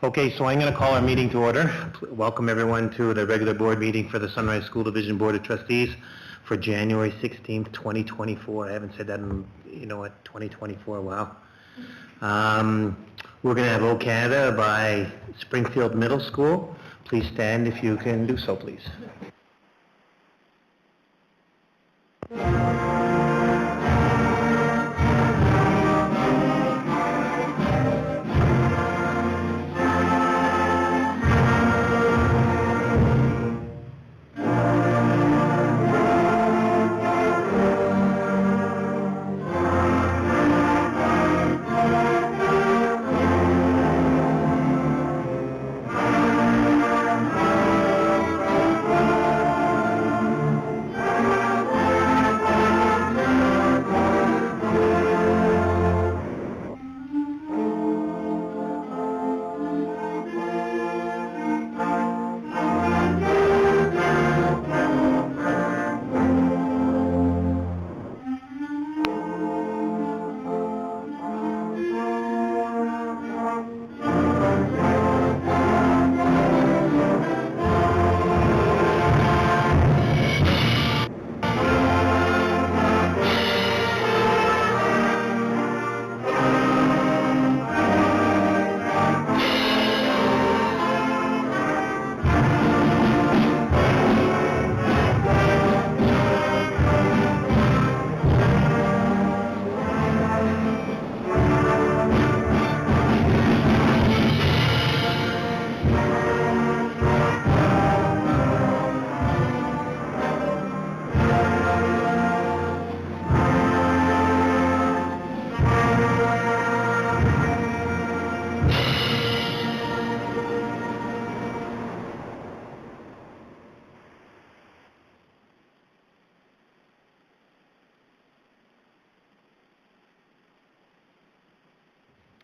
Okay, so I'm going to call our meeting to order. Welcome everyone to the regular board meeting for the Sunrise School Division Board of Trustees for January 16th, 2024. I haven't said that in, 2024, wow. We're going to have O Canada by Springfield Middle School. Please stand if you can do so, please.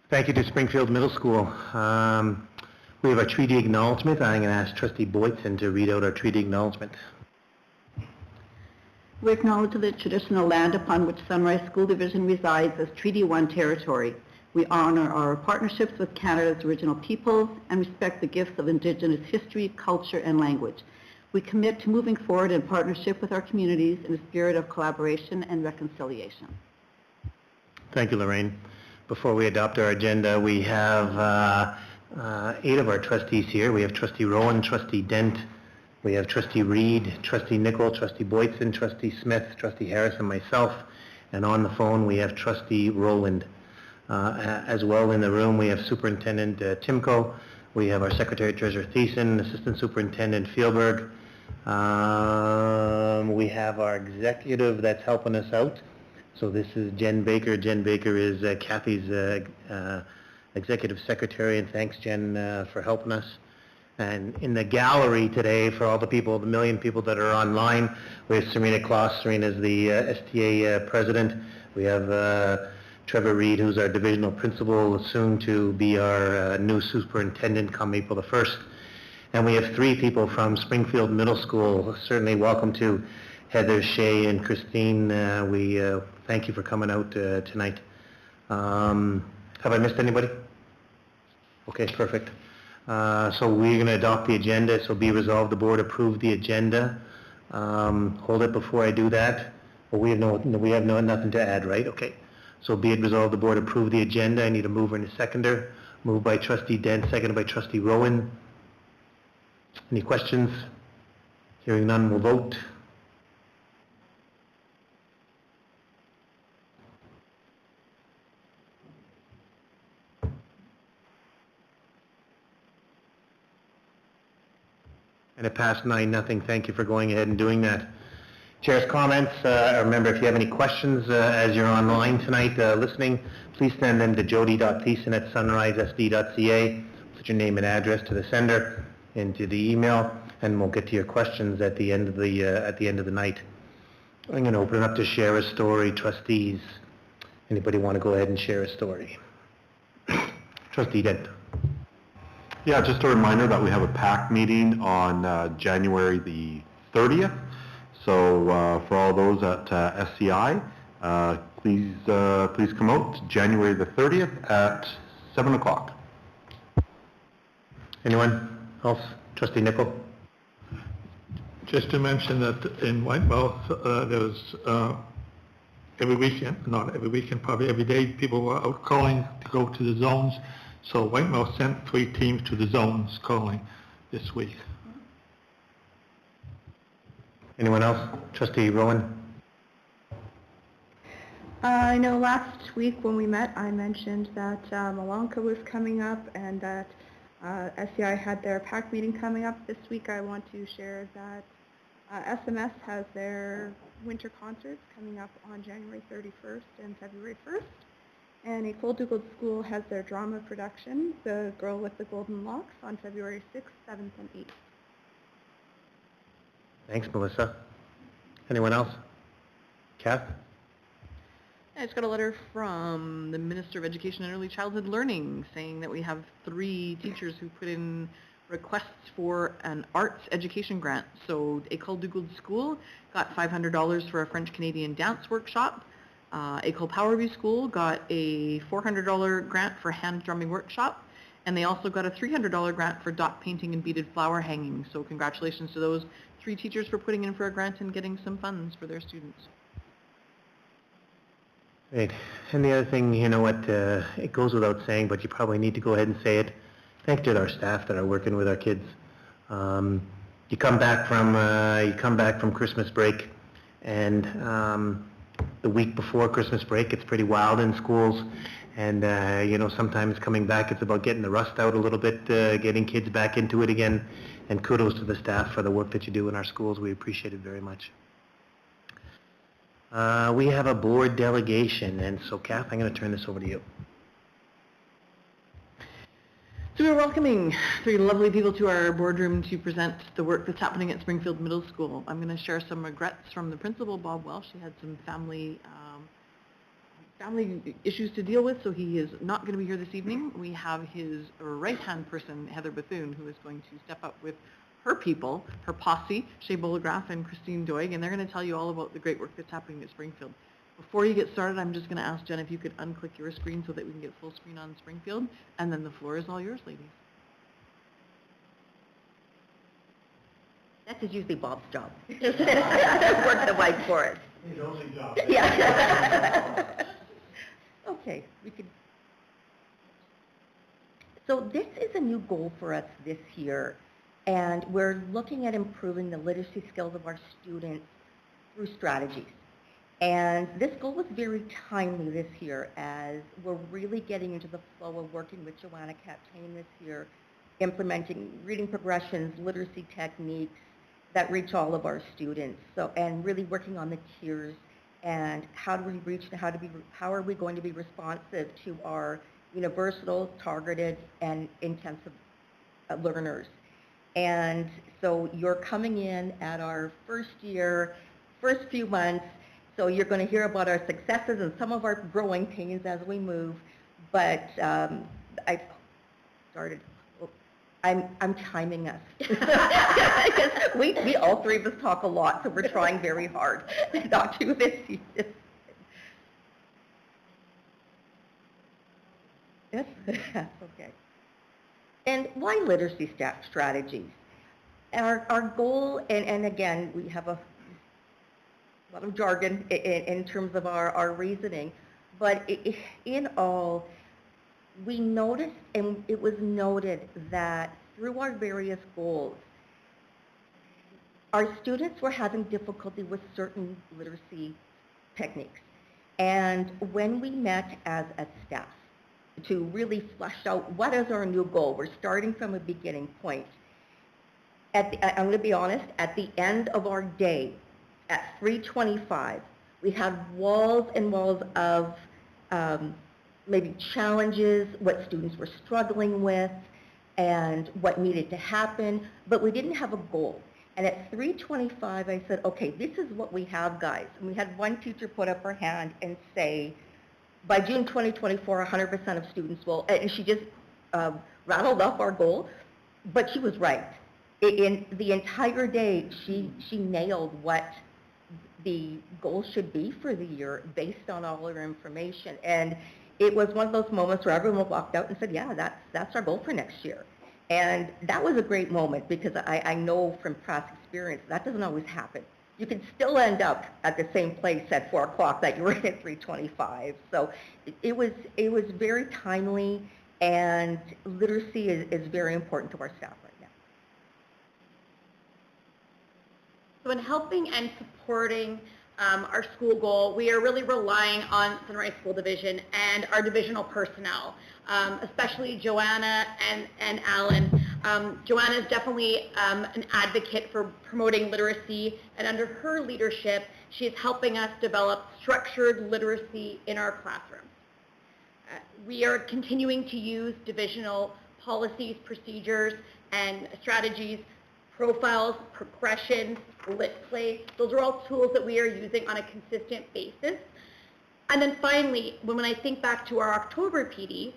Thank you to Springfield Middle School. We have our treaty acknowledgement. I'm going to ask Trustee Boytson to read out our treaty acknowledgement. We acknowledge the traditional land upon which Sunrise School Division resides as Treaty 1 territory. We honor our partnerships with Canada's original peoples and respect the gifts of Indigenous history, culture, and language. We commit to moving forward in partnership with our communities in a spirit of collaboration and reconciliation. Thank you, Lorraine. Before we adopt our agenda, we have 8 of our trustees here. We have Trustee Rowan, Trustee Dent, we have Trustee Reed, Trustee Nicol, Trustee Boytson, Trustee Smith, Trustee Harris, and myself. And on the phone, we have Trustee Rowland. As well in the room, we have Superintendent Timko. We have our Secretary Treasurer Thiessen, Assistant Superintendent Fieldberg. We have our executive that's helping us out. So this is Jen Baker. Jen Baker is Kathy's executive secretary, and thanks, Jen, for helping us. And in the gallery today, for all the people, the million people that are online, we have Serena Kloss. Serena is the STA president. We have Trevor Reed, who's our divisional principal, soon to be our new superintendent come April the 1st. And we have 3 people from Springfield Middle School. Certainly welcome to Heather, Shay, and Christine. We thank you for coming out tonight. Have I missed anybody? Okay, perfect. So we're going to adopt the agenda. So be resolved, the board approve the agenda. Hold it before I do that. Well, we have nothing to add, right? Okay. So be it resolved, the board approve the agenda. I need a mover and a seconder. Moved by Trustee Dent, seconded by Trustee Rowan. Any questions? Hearing none, we'll vote. And it passed 9-0. Thank you for going ahead and doing that. Chair's comments. Remember, if you have any questions as you're online tonight listening, please send them to jody.thiessen@sunrisesd.ca. Put your name and address to the sender into the email, and we'll get to your questions at the end of the night. I'm going to open it up to share a story. Trustees, anybody want to go ahead and share a story? Trustee Dent. Yeah, just a reminder that we have a PAC meeting on January the 30th. So for all those at SCI, please come out January the 30th at 7 o'clock. Anyone else? Trustee Nicol? Just to mention that in Whitemouth, there was every weekend, not every weekend, probably every day, people were out calling to go to the zones. So Whitemouth sent 3 teams to the zones calling this week. Anyone else? Trustee Rowan? I know last week when we met, I mentioned that Malonka was coming up and that SCI had their PAC meeting coming up. This week I want to share that SMS has their winter concerts coming up on January 31st and February 1st. And Ecole du Gold School has their drama production, The Girl with the Golden Locks, on February 6th, 7th, and 8th. Thanks, Melissa. Anyone else? Kath? I just got a letter from the Minister of Education and Early Childhood Learning saying that we have 3 teachers who put in requests for an arts education grant. So École du Gould School got $500 for a French-Canadian dance workshop. École Powerview School got a $400 grant for hand drumming workshop. And they also got a $300 grant for dot painting and beaded flower hanging. So congratulations to those 3 teachers for putting in for a grant and getting some funds for their students. Great. And the other thing, you know what, it goes without saying, but you probably need to go ahead and say it. Thank you to our staff that are working with our kids. You come back from Christmas break, and the week before Christmas break, it's pretty wild in schools. And you know, sometimes coming back, it's about getting the rust out a little bit, getting kids back into it again. And kudos to the staff for the work that you do in our schools. We appreciate it very much. We have a board delegation, and so Kath, I'm going to turn this over to you. So we're welcoming 3 lovely people to our boardroom to present the work that's happening at Springfield Middle School. I'm going to share some regrets from the principal, Bob Welsh. He had some family issues to deal with, so he is not going to be here this evening. We have his right-hand person, Heather Bethune, who is going to step up with her people, her posse, Shea Bolligraf and Christine Doig, and they're going to tell you all about the great work that's happening at Springfield. Before you get started, I'm just going to ask Jen if you could unclick your screen so that we can get full screen on Springfield, and then the floor is all yours, ladies. That is usually Bob's job. Work the white for us. His only job. Yeah. Okay, we could. So this is a new goal for us this year, and we're looking at improving the literacy skills of our students through strategies. And this goal was very timely this year as we're really getting into the flow of working with Joanna Captain this year, implementing reading progressions, literacy techniques that reach all of our students. So, and really working on the tiers and how do we reach, how are we going to be responsive to our universal, targeted, and intensive learners. And so you're coming in at our first few months, so you're going to hear about our successes and some of our growing pains as we move. But I'm timing us. we all 3 of us talk a lot, so we're trying very hard not to this. Yes, that's okay. And why literacy strategies? Our goal, and again, we have a lot of jargon in terms of our reasoning, but in all, we noticed, and it was noted, that through our various goals, our students were having difficulty with certain literacy techniques. And when we met as a staff to really flesh out what is our new goal, we're starting from a beginning point. I'm going to be honest, at the end of our day, at 3:25, we had walls and walls of maybe challenges, what students were struggling with, and what needed to happen, but we didn't have a goal. And at 3:25, I said, okay, this is what we have, guys. And we had one teacher put up her hand and say, by June 2024, 100% of students will, and she just rattled off our goal, but she was right. In the entire day, she nailed what the goal should be for the year based on all her information. And it was one of those moments where everyone walked out and said, yeah, that's our goal for next year. And that was a great moment because I know from past experience that doesn't always happen. You can still end up at the same place at 4 o'clock that you were at 3:25. So it was very timely, and literacy is very important to our staff right now. So in helping and supporting our school goal, we are really relying on Sunrise School Division and our divisional personnel, especially Joanna and Alan. Joanna is definitely an advocate for promoting literacy, and under her leadership, she is helping us develop structured literacy in our classrooms. We are continuing to use divisional policies, procedures, and strategies, profiles, progressions, lit play. Those are all tools that we are using on a consistent basis. And then finally, when I think back to our October PD,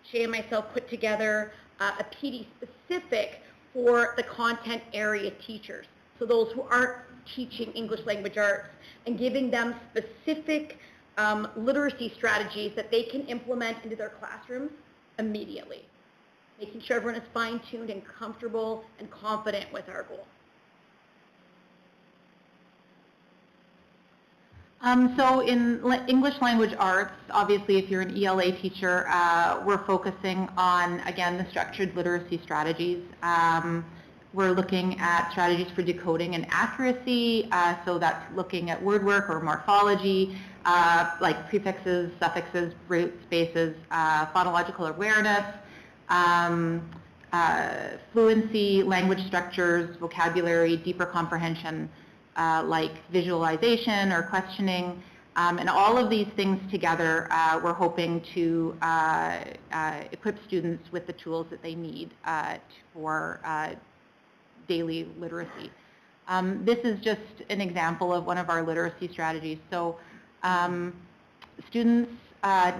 Shay and myself put together a PD specific for the content area teachers, so those who aren't teaching English language arts, and giving them specific literacy strategies that they can implement into their classrooms immediately, making sure everyone is fine-tuned and comfortable and confident with our goal. So in English language arts, obviously if you're an ELA teacher, we're focusing on, again, the structured literacy strategies. We're looking at strategies for decoding and accuracy, so that's looking at word work or morphology, like prefixes, suffixes, root spaces, phonological awareness, fluency, language structures, vocabulary, deeper comprehension, like visualization or questioning, and all of these things together, we're hoping to equip students with the tools that they need for daily literacy. This is just an example of one of our literacy strategies. So students,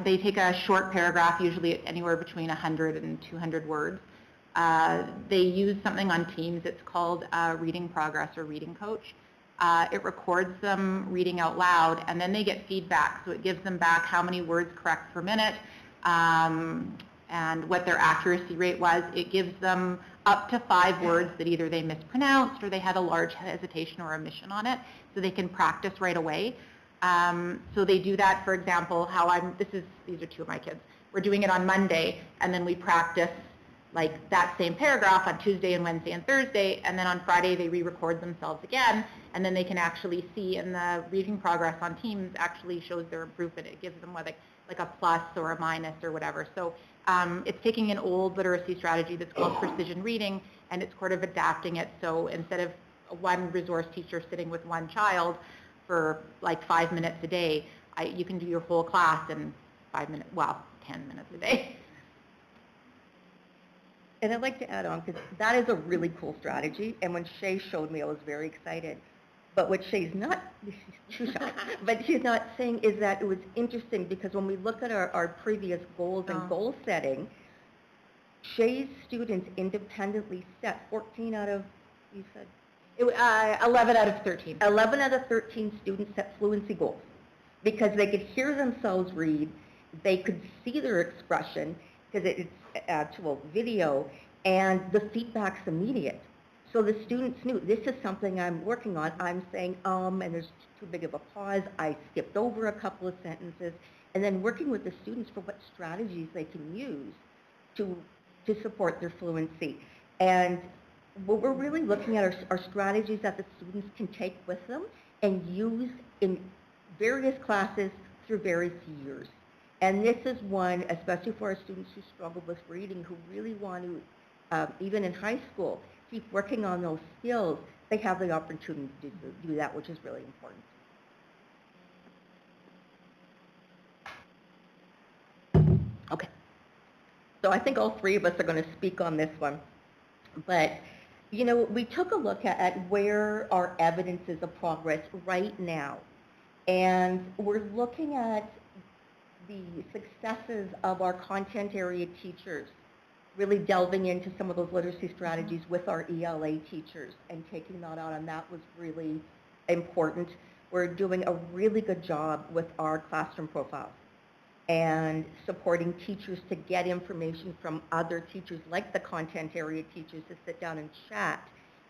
they take a short paragraph, usually anywhere between 100 and 200 words. They use something on Teams, it's called Reading Progress or Reading Coach. It records them reading out loud, and then they get feedback. So it gives them back how many words correct per minute and what their accuracy rate was. It gives them up to 5 words that either they mispronounced or they had a large hesitation or omission on it, so they can practice right away. So they do that, for example, these are 2 of my kids. We're doing it on Monday, and then we practice like that same paragraph on Tuesday and Wednesday and Thursday, and then on Friday they re-record themselves again, and then they can actually see in the reading progress on Teams actually shows their improvement. It gives them like a plus or a minus or whatever. So it's taking an old literacy strategy that's called precision reading, and it's sort of adapting it. So instead of one resource teacher sitting with one child for like 5 minutes a day, you can do your whole class in 10 minutes a day. And I'd like to add on, because that is a really cool strategy, and when Shay showed me, I was very excited. But what Shay's not, she's too shy, but she's not saying is that it was interesting because when we look at our previous goals and goal setting, Shay's students independently set 14 out of, you said? 11 out of 13. 11 out of 13 students set fluency goals because they could hear themselves read, they could see their expression, because it's actual video, and the feedback's immediate. So the students knew, this is something I'm working on. I'm saying, and there's too big of a pause. I skipped over a couple of sentences. And then working with the students for what strategies they can use to support their fluency. And what we're really looking at are strategies that the students can take with them and use in various classes through various years. And this is one, especially for our students who struggle with reading, who really want to, even in high school, keep working on those skills. They have the opportunity to do that, which is really important. Okay. So I think all 3 of us are going to speak on this one. But, you know, we took a look at where our evidence is of progress right now. And we're looking at the successes of our content area teachers, really delving into some of those literacy strategies with our ELA teachers and taking that on, and that was really important. We're doing a really good job with our classroom profiles. and supporting teachers to get information from other teachers, like the content area teachers, to sit down and chat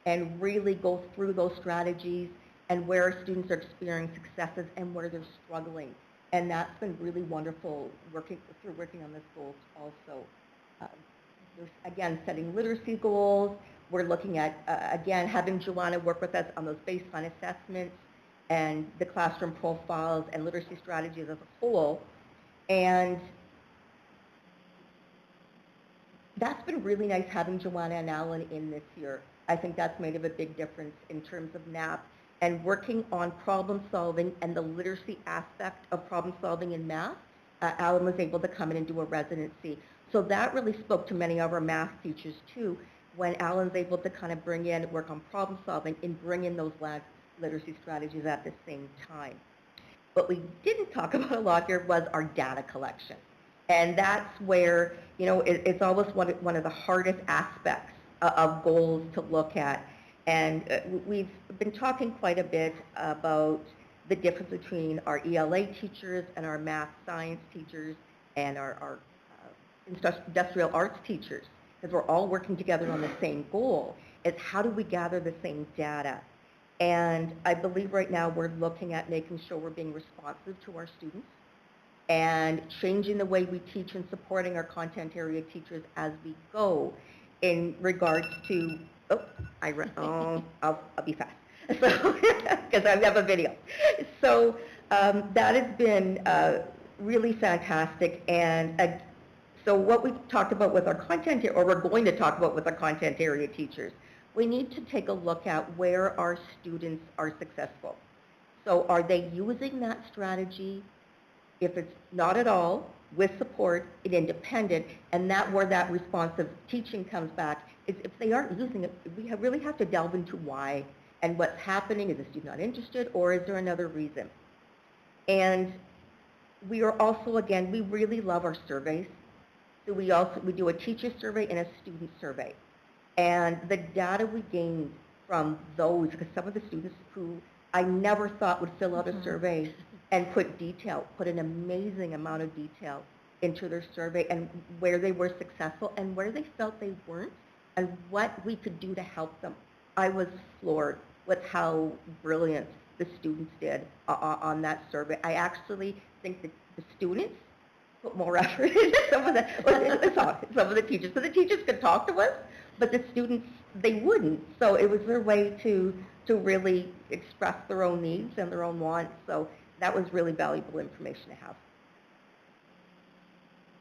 and really go through those strategies and where students are experiencing successes and where they're struggling. And that's been really wonderful working on this goals also. There's, again, setting literacy goals. We're looking at, again, having Joanna work with us on those baseline assessments and the classroom profiles and literacy strategies as a whole. And that's been really nice having Joanna and Alan in this year. I think that's made a big difference in terms of NAP and working on problem solving and the literacy aspect of problem solving in math. Alan was able to come in and do a residency. So that really spoke to many of our math teachers too, when Alan's able to kind of bring in, work on problem solving and bring in those literacy strategies at the same time. What we didn't talk about a lot here was our data collection. And that's where, you know, it's always one of the hardest aspects of goals to look at. And we've been talking quite a bit about the difference between our ELA teachers and our math science teachers and our industrial arts teachers, because we're all working together on the same goal, is how do we gather the same data? And I believe right now we're looking at making sure we're being responsive to our students and changing the way we teach and supporting our content area teachers as we go in regards to, I'll be fast, so because I have a video. So that has been really fantastic. And so what we've talked about with our content, or we're going to talk about with our content area teachers, we need to take a look at where our students are successful. So are they using that strategy? If it's not at all, with support and independent, and where that responsive teaching comes back, is if they aren't using it, we really have to delve into why and what's happening. Is the student not interested, or is there another reason? And we are also, again, we really love our surveys. So we do a teacher survey and a student survey. And the data we gained from those, because some of the students who I never thought would fill out a survey and put an amazing amount of detail into their survey, and where they were successful and where they felt they weren't, and what we could do to help them. I was floored with how brilliant the students did on that survey. I actually think that the students put more effort into some of the teachers. So the teachers could talk to us, but the students, they wouldn't. So it was their way to really express their own needs and their own wants. So that was really valuable information to have.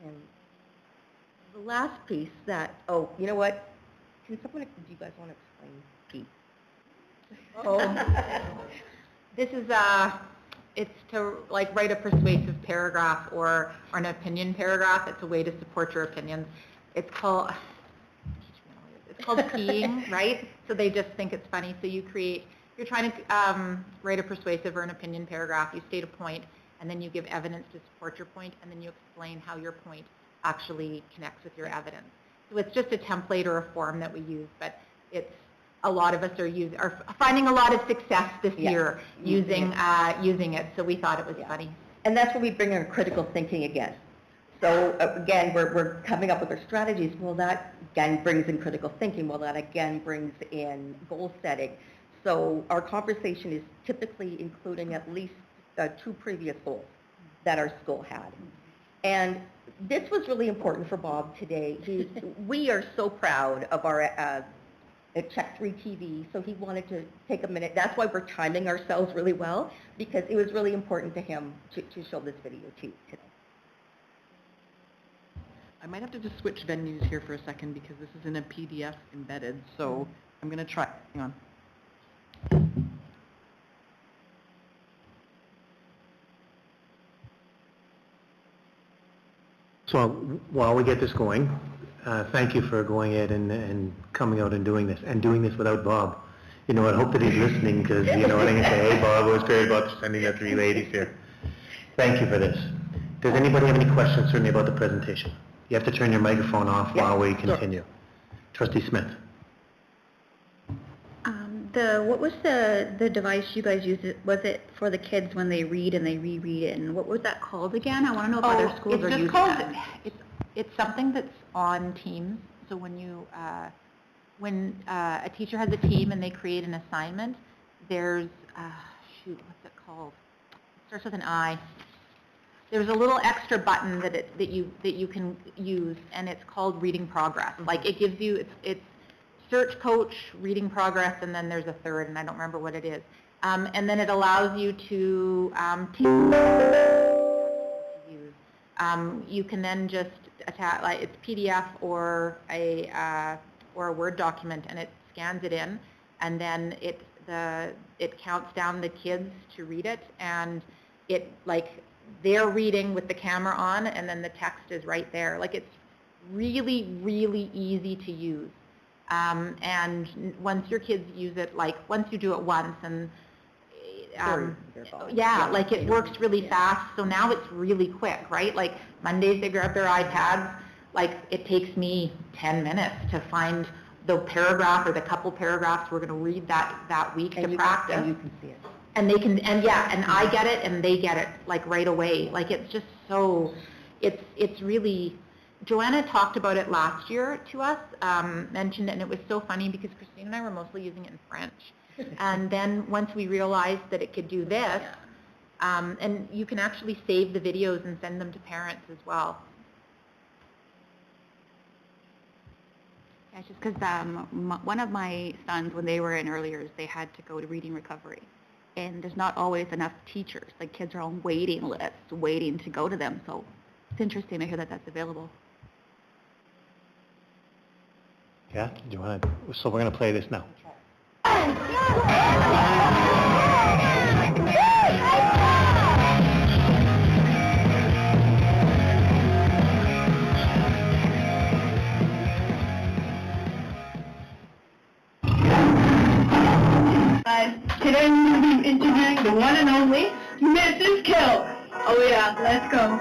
And the last piece that, you know what? Do you guys want to explain PEAP? This is it's to write a persuasive paragraph or an opinion paragraph. It's a way to support your opinions. It's called peeing, right? So they just think it's funny. So you're trying to write a persuasive or an opinion paragraph. You state a point, and then you give evidence to support your point, and then you explain how your point actually connects with your evidence. So it's just a template or a form that we use, but a lot of us are finding a lot of success this year using it. So we thought it was funny. And that's where we bring in critical thinking again. So again, we're coming up with our strategies. Well, that again brings in critical thinking. Well, that again brings in goal setting. So our conversation is typically including at least 2 previous goals that our school had. And this was really important for Bob today. We are so proud of our Check 3 TV, so he wanted to take a minute. That's why we're timing ourselves really well, because it was really important to him to show this video to you today. I might have to just switch venues here for a second because this is in a PDF embedded, so I'm going to try. Hang on. So while we get this going, thank you for going ahead and coming out and doing this without Bob. You know, I hope that he's listening, because, you know, I'm going to say, hey, Bob, it was great about sending the 3 ladies here. Thank you for this. Does anybody have any questions, certainly, about the presentation? You have to turn your microphone off while we continue. Trustee Smith. What was the device you guys used? Was it for the kids when they read and they reread it? And what was that called again? I want to know if other schools it's are just using called, that. It's something that's on Teams. So when you, when a teacher has a team and they create an assignment, there's, shoot, what's it called? It starts with an I. There's a little extra button that you can use, and it's called Reading Progress. Like it gives you, it's Search Coach, Reading Progress, and then there's a third, and I don't remember what it is. And then it allows you to use. You can then just attach, like it's PDF or a Word document, and it scans it in, and then it counts down the kids to read it, and it like they're reading with the camera on, and then the text is right there. Like it's really, really easy to use. And once your kids use it, like once you do it once, and yeah, like it works really fast. So now it's really quick, right? Like Mondays they grab their iPads. Like it takes me 10 minutes to find the paragraph or the couple paragraphs we're going to read that week to practice. And you can see it. And they can, and yeah, and I get it and they get it like right away. Like it's just so, it's really, Joanna talked about it last year to us, mentioned it, and it was so funny because Christine and I were mostly using it in French. And then once we realized that it could do this, and you can actually save the videos and send them to parents as well. Yeah, it's just because one of my sons, when they were in early years, they had to go to reading recovery. And there's not always enough teachers. Like kids are on waiting lists, waiting to go to them. So it's interesting to hear that that's available. Yeah, do you want to, so we're going to play this now. Today we will be interviewing the one and only Mrs. Kill. Oh yeah, let's go.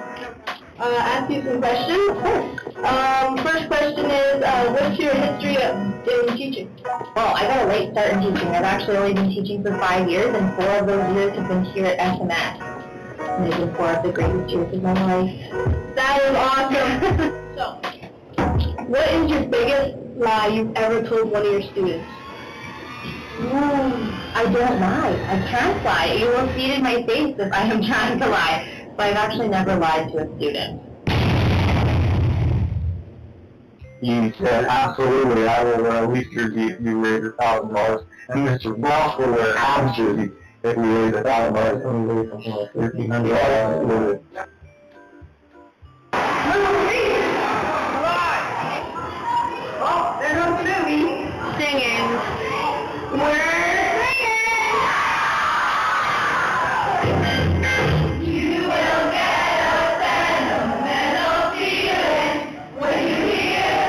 Ask you some questions. First question is, what's your history in teaching? Well, I got a late start in teaching. I've actually only been teaching for 5 years, and 4 of those years have been here at SMS. And they've been 4 of the greatest years of my life. That is awesome. So, what is your biggest lie you've ever told one of your students? I don't lie. I can't lie. You will see it in my face if I am trying to lie. But I've actually never lied to a student. You said, absolutely, I will wear a leaf jersey if you raise $1,000. And Mr. Ross will wear a Habs jersey if we raise $1,000. And we raise something like $1,500. Oh, there goes the movie. Singing. We're singing! You will get a sentimental feeling when you hear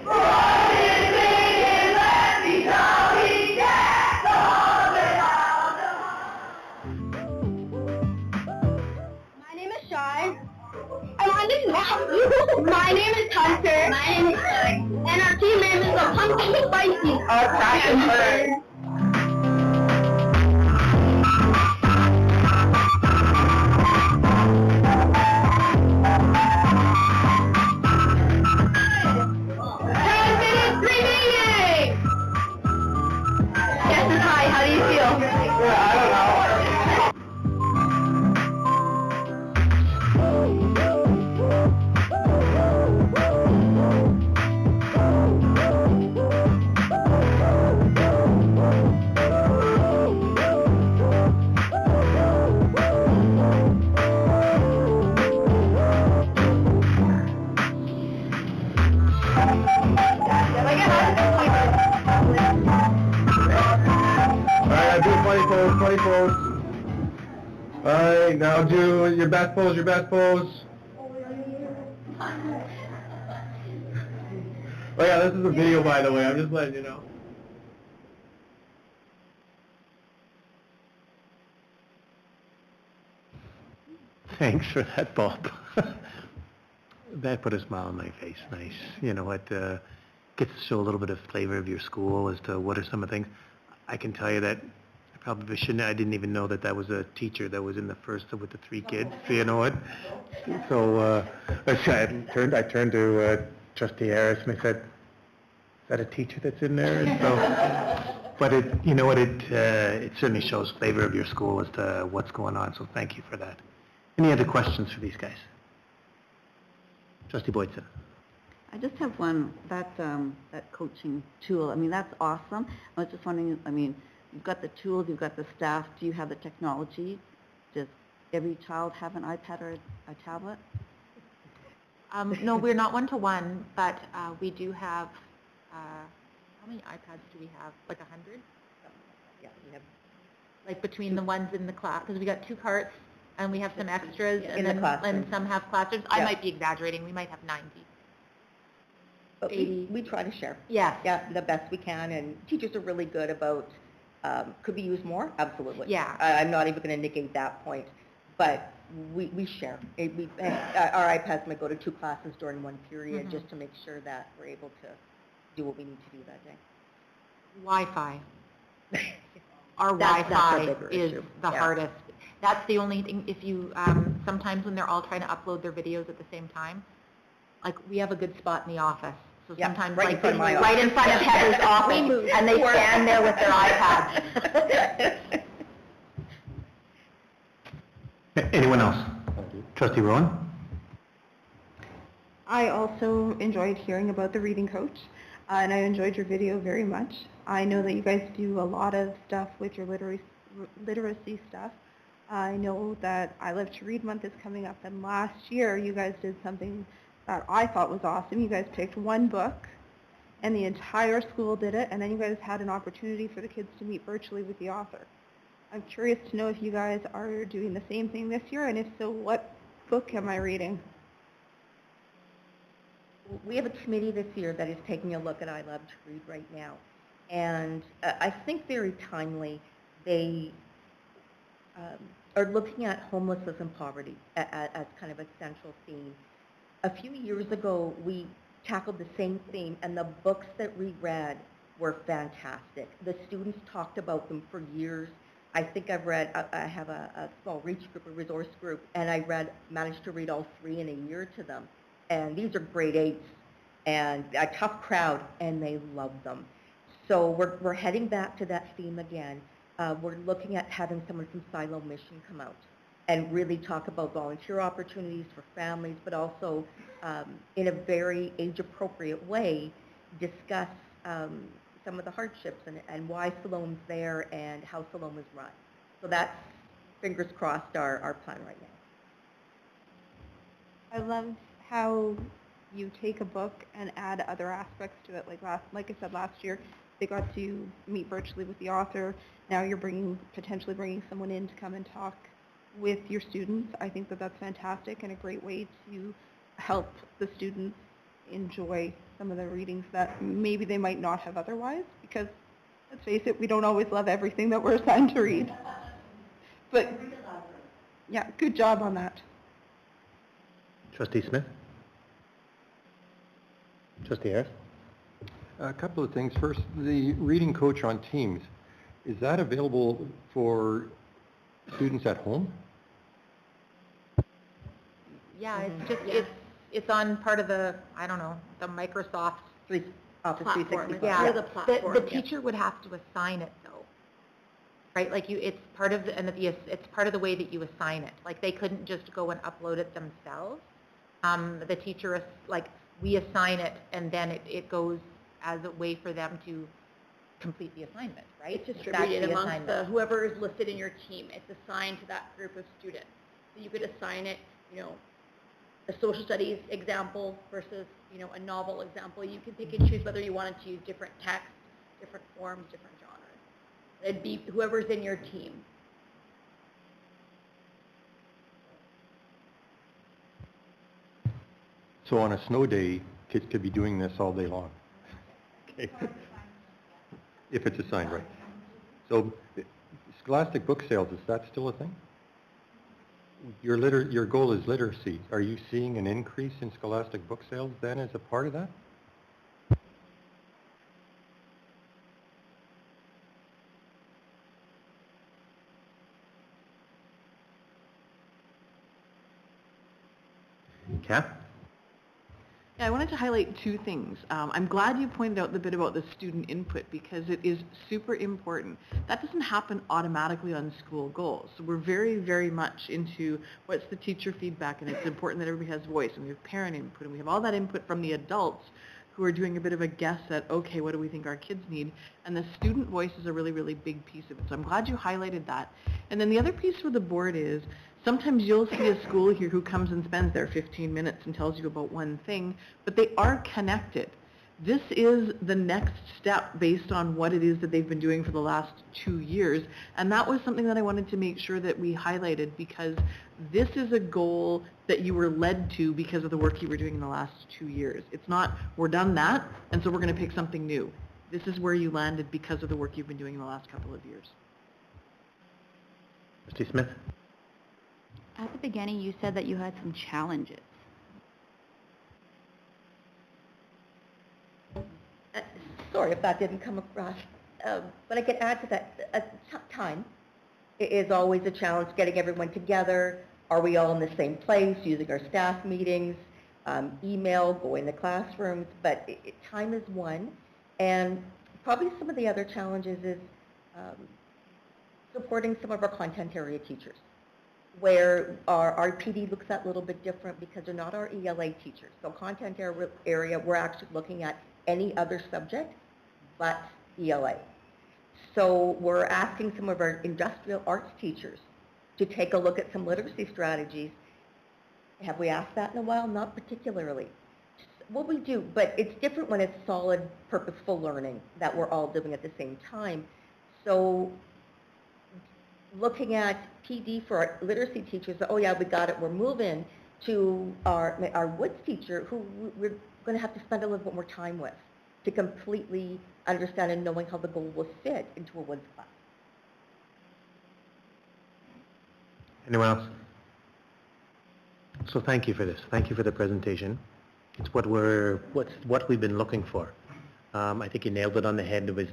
voices singing, let's become we get all the My name is Sean. My name is Matthew. My name is Hunter. My name is Eric. And our team name is the Pumpkin Spicy. Our Kraken Bird. Yes, is hi. How do you feel? I don't know. Funny pose. Alright, now do your best pose, your best pose. Oh yeah, this is a video by the way, I'm just letting you know. Thanks for that, Bob. That put a smile on my face. Nice. You know what, gets to show a little bit of flavor of your school as to what are some of the things. I can tell you that I probably shouldn't, I didn't even know that that was a teacher that was in the first with the 3 kids, you know what? So, I turned to Trustee Harris and I said, is that a teacher that's in there? And so, but it, you know what, it certainly shows flavor of your school as to what's going on, so thank you for that. Any other questions for these guys? Trustee Boydson. I just have one, that coaching tool, I mean, that's awesome. I was just wondering, I mean, you've got the tools, you've got the staff, do you have the technology? Does every child have an iPad or a tablet? No, we're not one-to-one, but we do have, how many iPads do we have? Like 100? Yeah, we have Like between the ones in the class, because we got 2 carts, and we have some extras, in and the then classroom. and some have classrooms. I Yeah. might be exaggerating, we might have 90. But 80. we try to share. Yes. Yeah, the best we can, and teachers are really good about, could we use more? Absolutely. Yeah. I'm not even going to negate that point, but we share. Our iPads might go to 2 classes during one period, Mhm. just to make sure that we're able to do what we need to do that day. Wi-Fi. Our That's a Wi-Fi bigger is issue. the Yeah. hardest. That's the only thing, if you, sometimes when they're all trying to upload their videos at the same time, like, we have a good spot in the office. So Yeah, sometimes, right in like, front of my right in front of Heather's office, and they stand there with their iPads. Anyone else? Trustee Rowan? I also enjoyed hearing about the reading coach, and I enjoyed your video very much. I know that you guys do a lot of stuff with your literacy stuff. I know that I Love to Read Month is coming up, and last year you guys did something that I thought was awesome. You guys picked one book, and the entire school did it, and then you guys had an opportunity for the kids to meet virtually with the author. I'm curious to know if you guys are doing the same thing this year, and if so, what book am I reading? We have a committee this year that is taking a look at I Love to Read right now. And I think very timely, they are looking at homelessness and poverty as kind of a central theme. A few years ago, we tackled the same theme, and the books that we read were fantastic. The students talked about them for years. I think I've read, I have a small reach group, a resource group, and I managed to read all 3 in a year to them. And these are grade 8s and a tough crowd, and they love them. So we're heading back to that theme again. We're looking at having someone from Silo Mission come out and really talk about volunteer opportunities for families, but also in a very age-appropriate way, discuss some of the hardships and why Siloam's there and how Siloam is run. So that's, fingers crossed, our plan right now. I love how you take a book and add other aspects to it. Like I said, last year they got to meet virtually with the author. Now you're potentially bringing someone in to come and talk with your students. I think that that's fantastic and a great way to help the students enjoy some of the readings that maybe they might not have otherwise, because let's face it, we don't always love everything that we're assigned to read. But yeah, good job on that. Trustee Smith? Trustee Harris? A couple of things. First, the reading coach on Teams, is that available for students at home? Yeah, it's just, it's on part of the, I don't know, the Microsoft Office Platform. 365. Yeah, Through the platform, the yeah. teacher would have to assign it though, right? Like it's part of the, and it's part of the way that you assign it. Like they couldn't just go and upload it themselves. The teacher, we assign it, and then it goes as a way for them to complete the assignment, right? It's That's distributed the amongst assignment. whoever is listed in your team. It's assigned to that group of students. So you could assign it, a social studies example versus, a novel example. You can pick and choose whether you wanted to use different text, different forms, different genres. It'd be whoever's in your team. So on a snow day, kids could be doing this all day long. Okay. If it's assigned, right. So Scholastic book sales, is that still a thing? Your goal is literacy. Are you seeing an increase in Scholastic book sales then as a part of that? Kath? Yeah, I wanted to highlight two things. I'm glad you pointed out the bit about the student input because it is super important. That doesn't happen automatically on school goals. So we're very, very much into what's the teacher feedback, and it's important that everybody has voice, and we have parent input, and we have all that input from the adults who are doing a bit of a guess at, okay, what do we think our kids need? And the student voice is a really, really big piece of it. So I'm glad you highlighted that. And then the other piece for the board is, sometimes you'll see a school here who comes and spends their 15 minutes and tells you about one thing, but they are connected. This is the next step based on what it is that they've been doing for the last 2 years. And that was something that I wanted to make sure that we highlighted, because this is a goal that you were led to because of the work you were doing in the last 2 years. It's not, we're done that, and so we're going to pick something new. This is where you landed because of the work you've been doing in the last couple of years. Trustee Smith? At the beginning, you said that you had some challenges. Sorry if that didn't come across, but I could add to that, time is always a challenge, getting everyone together. Are we all in the same place, using our staff meetings, email, going to classrooms, but time is one. And probably some of the other challenges is supporting some of our content area teachers, where our PD looks at a little bit different because they're not our ELA teachers. So content area, we're actually looking at any other subject but ELA. So we're asking some of our industrial arts teachers to take a look at some literacy strategies. Have we asked that in a while? Not particularly. Well, we do, but it's different when it's solid, purposeful learning that we're all doing at the same time. So looking at PD for our literacy teachers, oh yeah, we got it, we're moving, to our Woods teacher, who we're going to have to spend a little bit more time with to completely understand and knowing how the goal will fit into a Woods class. Anyone else? So thank you for this. Thank you for the presentation. It's what we've been looking for. I think you nailed it on the head. It was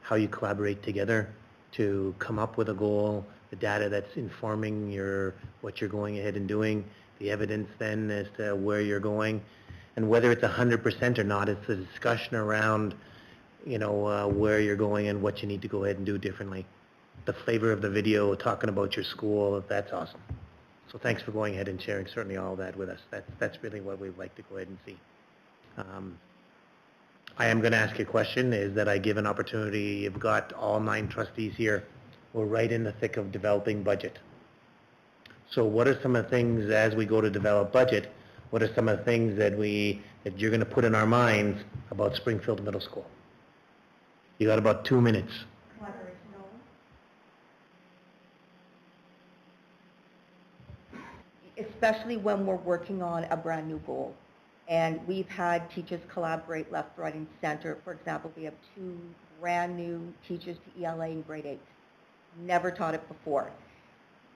how you collaborate together to come up with a goal, the data that's informing what you're going ahead and doing, the evidence then as to where you're going, and whether it's 100% or not, it's a discussion around, where you're going and what you need to go ahead and do differently. The flavor of the video talking about your school, that's awesome. So thanks for going ahead and sharing certainly all that with us. That's really what we'd like to go ahead and see. I am going to ask you a question, is that I give an opportunity. You've got all 9 trustees here. We're right in the thick of developing budget. So what are some of the things as we go to develop budget, what are some of the things that you're going to put in our minds about Springfield Middle School? You got about 2 minutes. Especially when we're working on a brand new goal. And we've had teachers collaborate left, right, and center. For example, we have 2 brand new teachers to ELA in grade 8. Never taught it before.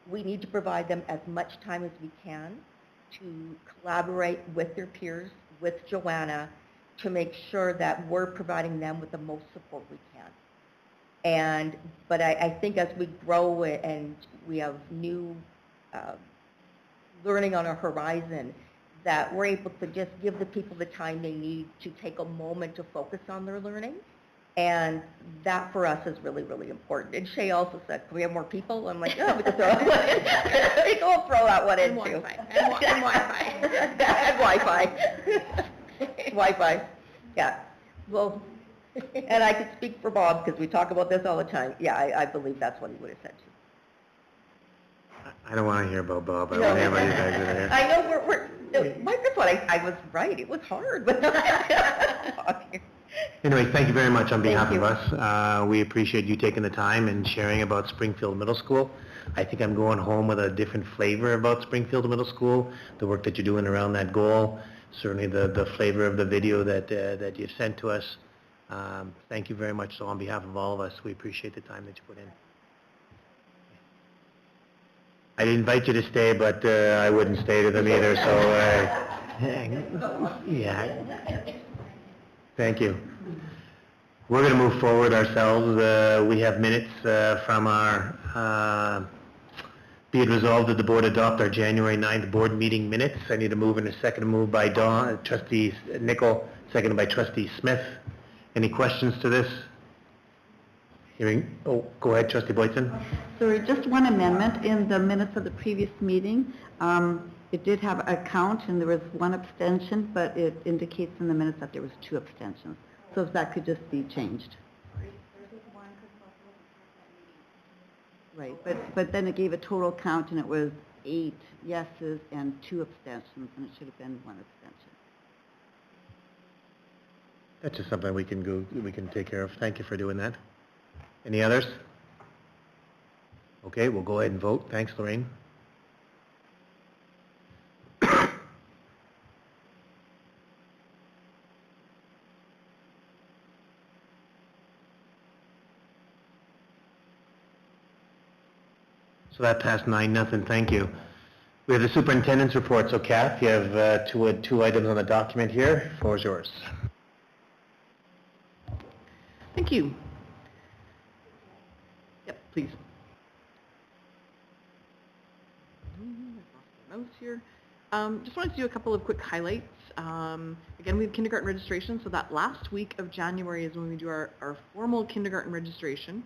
We need to provide them as much time as we can to collaborate with their peers, with Joanna, to make sure that we're providing them with the most support we can. But I think as we grow and we have new learning on our horizon, that we're able to just give the people the time they need to take a moment to focus on their learning. And that for us is really, really important. And Shay also said, can we have more people? I'm like, oh, we can throw that one in. We can throw that one in too. And Wi-Fi. And Wi-Fi. Wi-Fi. Yeah. Well, and I could speak for Bob because we talk about this all the time. Yeah, I believe that's what he would have said too. I don't want to hear about Bob. I want to hear about you guys over there. I know microphone. I was right. It was hard. Anyway, thank you very much on behalf of us. We appreciate you taking the time and sharing about Springfield Middle School. I think I'm going home with a different flavor about Springfield Middle School, the work that you're doing around that goal, certainly the flavor of the video that you've sent to us. Thank you very much. So on behalf of all of us, we appreciate the time that you put in. I didn't invite you to stay, but I wouldn't stay to them either, so yeah. Thank you. We're going to move forward ourselves. We have minutes from our Be it resolved that the board adopt our January 9th board meeting minutes. I need a move and a second. Move by trustee Nickel, seconded by trustee Smith. Any questions to this? Hearing, go ahead, trustee Boyton. So just one amendment in the minutes of the previous meeting. It did have a count and there was one abstention, but it indicates in the minutes that there was 2 abstentions. So if that could just be changed. Right, but then it gave a total count and it was 8 yeses and 2 abstentions, and it should have been 1 abstention. That's just something we can take care of. Thank you for doing that. Any others? Okay, we'll go ahead and vote. Thanks, Lorraine. So that passed 9-0. Thank you. We have the superintendent's report. So, Kath, you have two items on the document here. The floor is yours. Thank you. Yep, please. Mouse here. Just wanted to do a couple of quick highlights. Again, we have kindergarten registration, so that last week of January is when we do our formal kindergarten registration.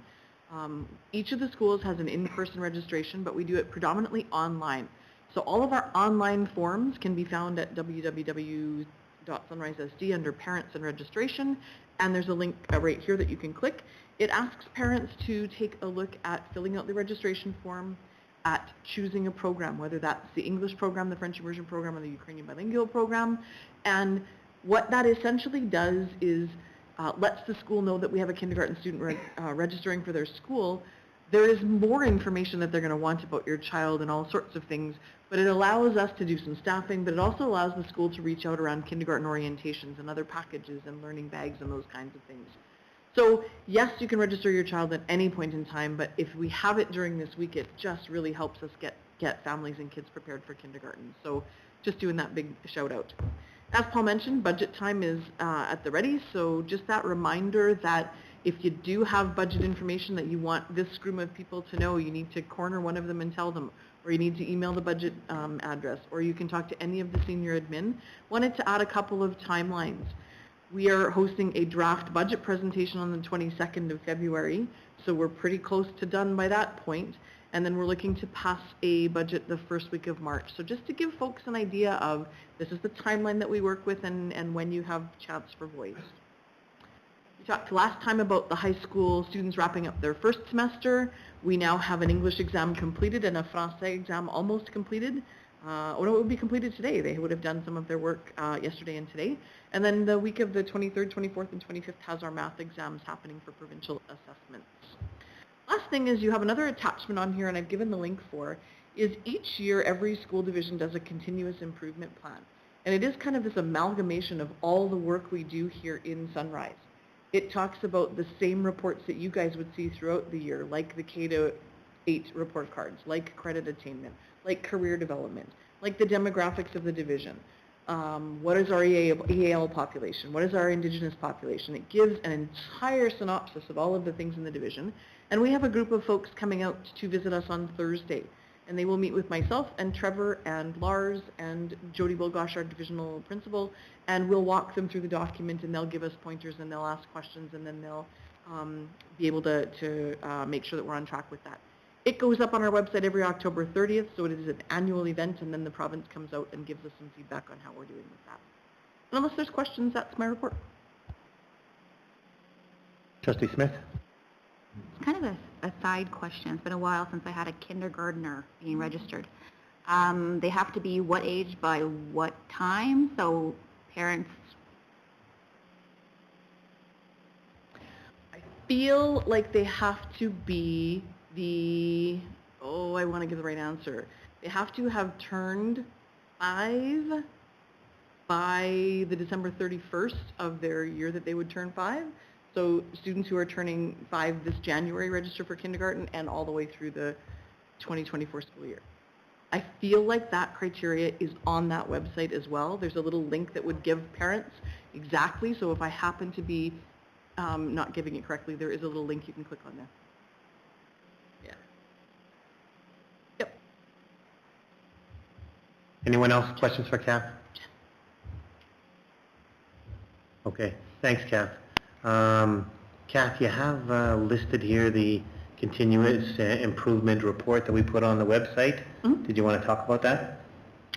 Each of the schools has an in-person registration, but we do it predominantly online. So all of our online forms can be found at www.sunrisesd under Parents and Registration, and there's a link right here that you can click. It asks parents to take a look at filling out the registration form, at choosing a program, whether that's the English program, the French immersion program, or the Ukrainian bilingual program. And what that essentially does is lets the school know that we have a kindergarten student registering for their school. There is more information that they're going to want about your child and all sorts of things, but it allows us to do some staffing, but it also allows the school to reach out around kindergarten orientations and other packages and learning bags and those kinds of things. So yes, you can register your child at any point in time, but if we have it during this week, it just really helps us get families and kids prepared for kindergarten. So just doing that big shout out. As Paul mentioned, budget time is at the ready, so just that reminder that if you do have budget information that you want this group of people to know, you need to corner one of them and tell them, or you need to email the budget address, or you can talk to any of the senior admin. Wanted to add a couple of timelines. We are hosting a draft budget presentation on the 22nd of February, so we're pretty close to done by that point. And then we're looking to pass a budget the first week of March. So just to give folks an idea of this is the timeline that we work with and when you have chance for voice. We talked last time about the high school students wrapping up their first semester. We now have an English exam completed and a Francais exam almost completed. Oh no, it would be completed today. They would have done some of their work yesterday and today. And then the week of the 23rd, 24th, and 25th has our math exams happening for provincial assessments. Last thing is you have another attachment on here, and I've given the link for, is each year every school division does a continuous improvement plan. And it is kind of this amalgamation of all the work we do here in Sunrise. It talks about the same reports that you guys would see throughout the year, like the K-8 report cards, like credit attainment, like career development, like the demographics of the division. What is our EAL population? What is our Indigenous population? It gives an entire synopsis of all of the things in the division. And we have a group of folks coming out to visit us on Thursday. And they will meet with myself and Trevor and Lars and Jody Bulgosh, our divisional principal, and we'll walk them through the document and they'll give us pointers and they'll ask questions and then they'll be able to make sure that we're on track with that. It goes up on our website every October 30th, so it is an annual event, and then the province comes out and gives us some feedback on how we're doing with that. And unless there's questions, that's my report. Trustee Smith? It's kind of a side question. It's been a while since I had a kindergartner being registered. They have to be what age by what time? So parents... I feel like they have to be I want to give the right answer. They have to have turned 5 by the December 31st of their year that they would turn 5. So students who are turning 5 this January register for kindergarten and all the way through the 2024 school year. I feel like that criteria is on that website as well. There's a little link that would give parents exactly. So if I happen to be not giving it correctly, there is a little link you can click on there. Anyone else, questions for Kath? Okay, thanks, Kath. Kath, you have listed here the continuous improvement report that we put on the website. Did you want to talk about that?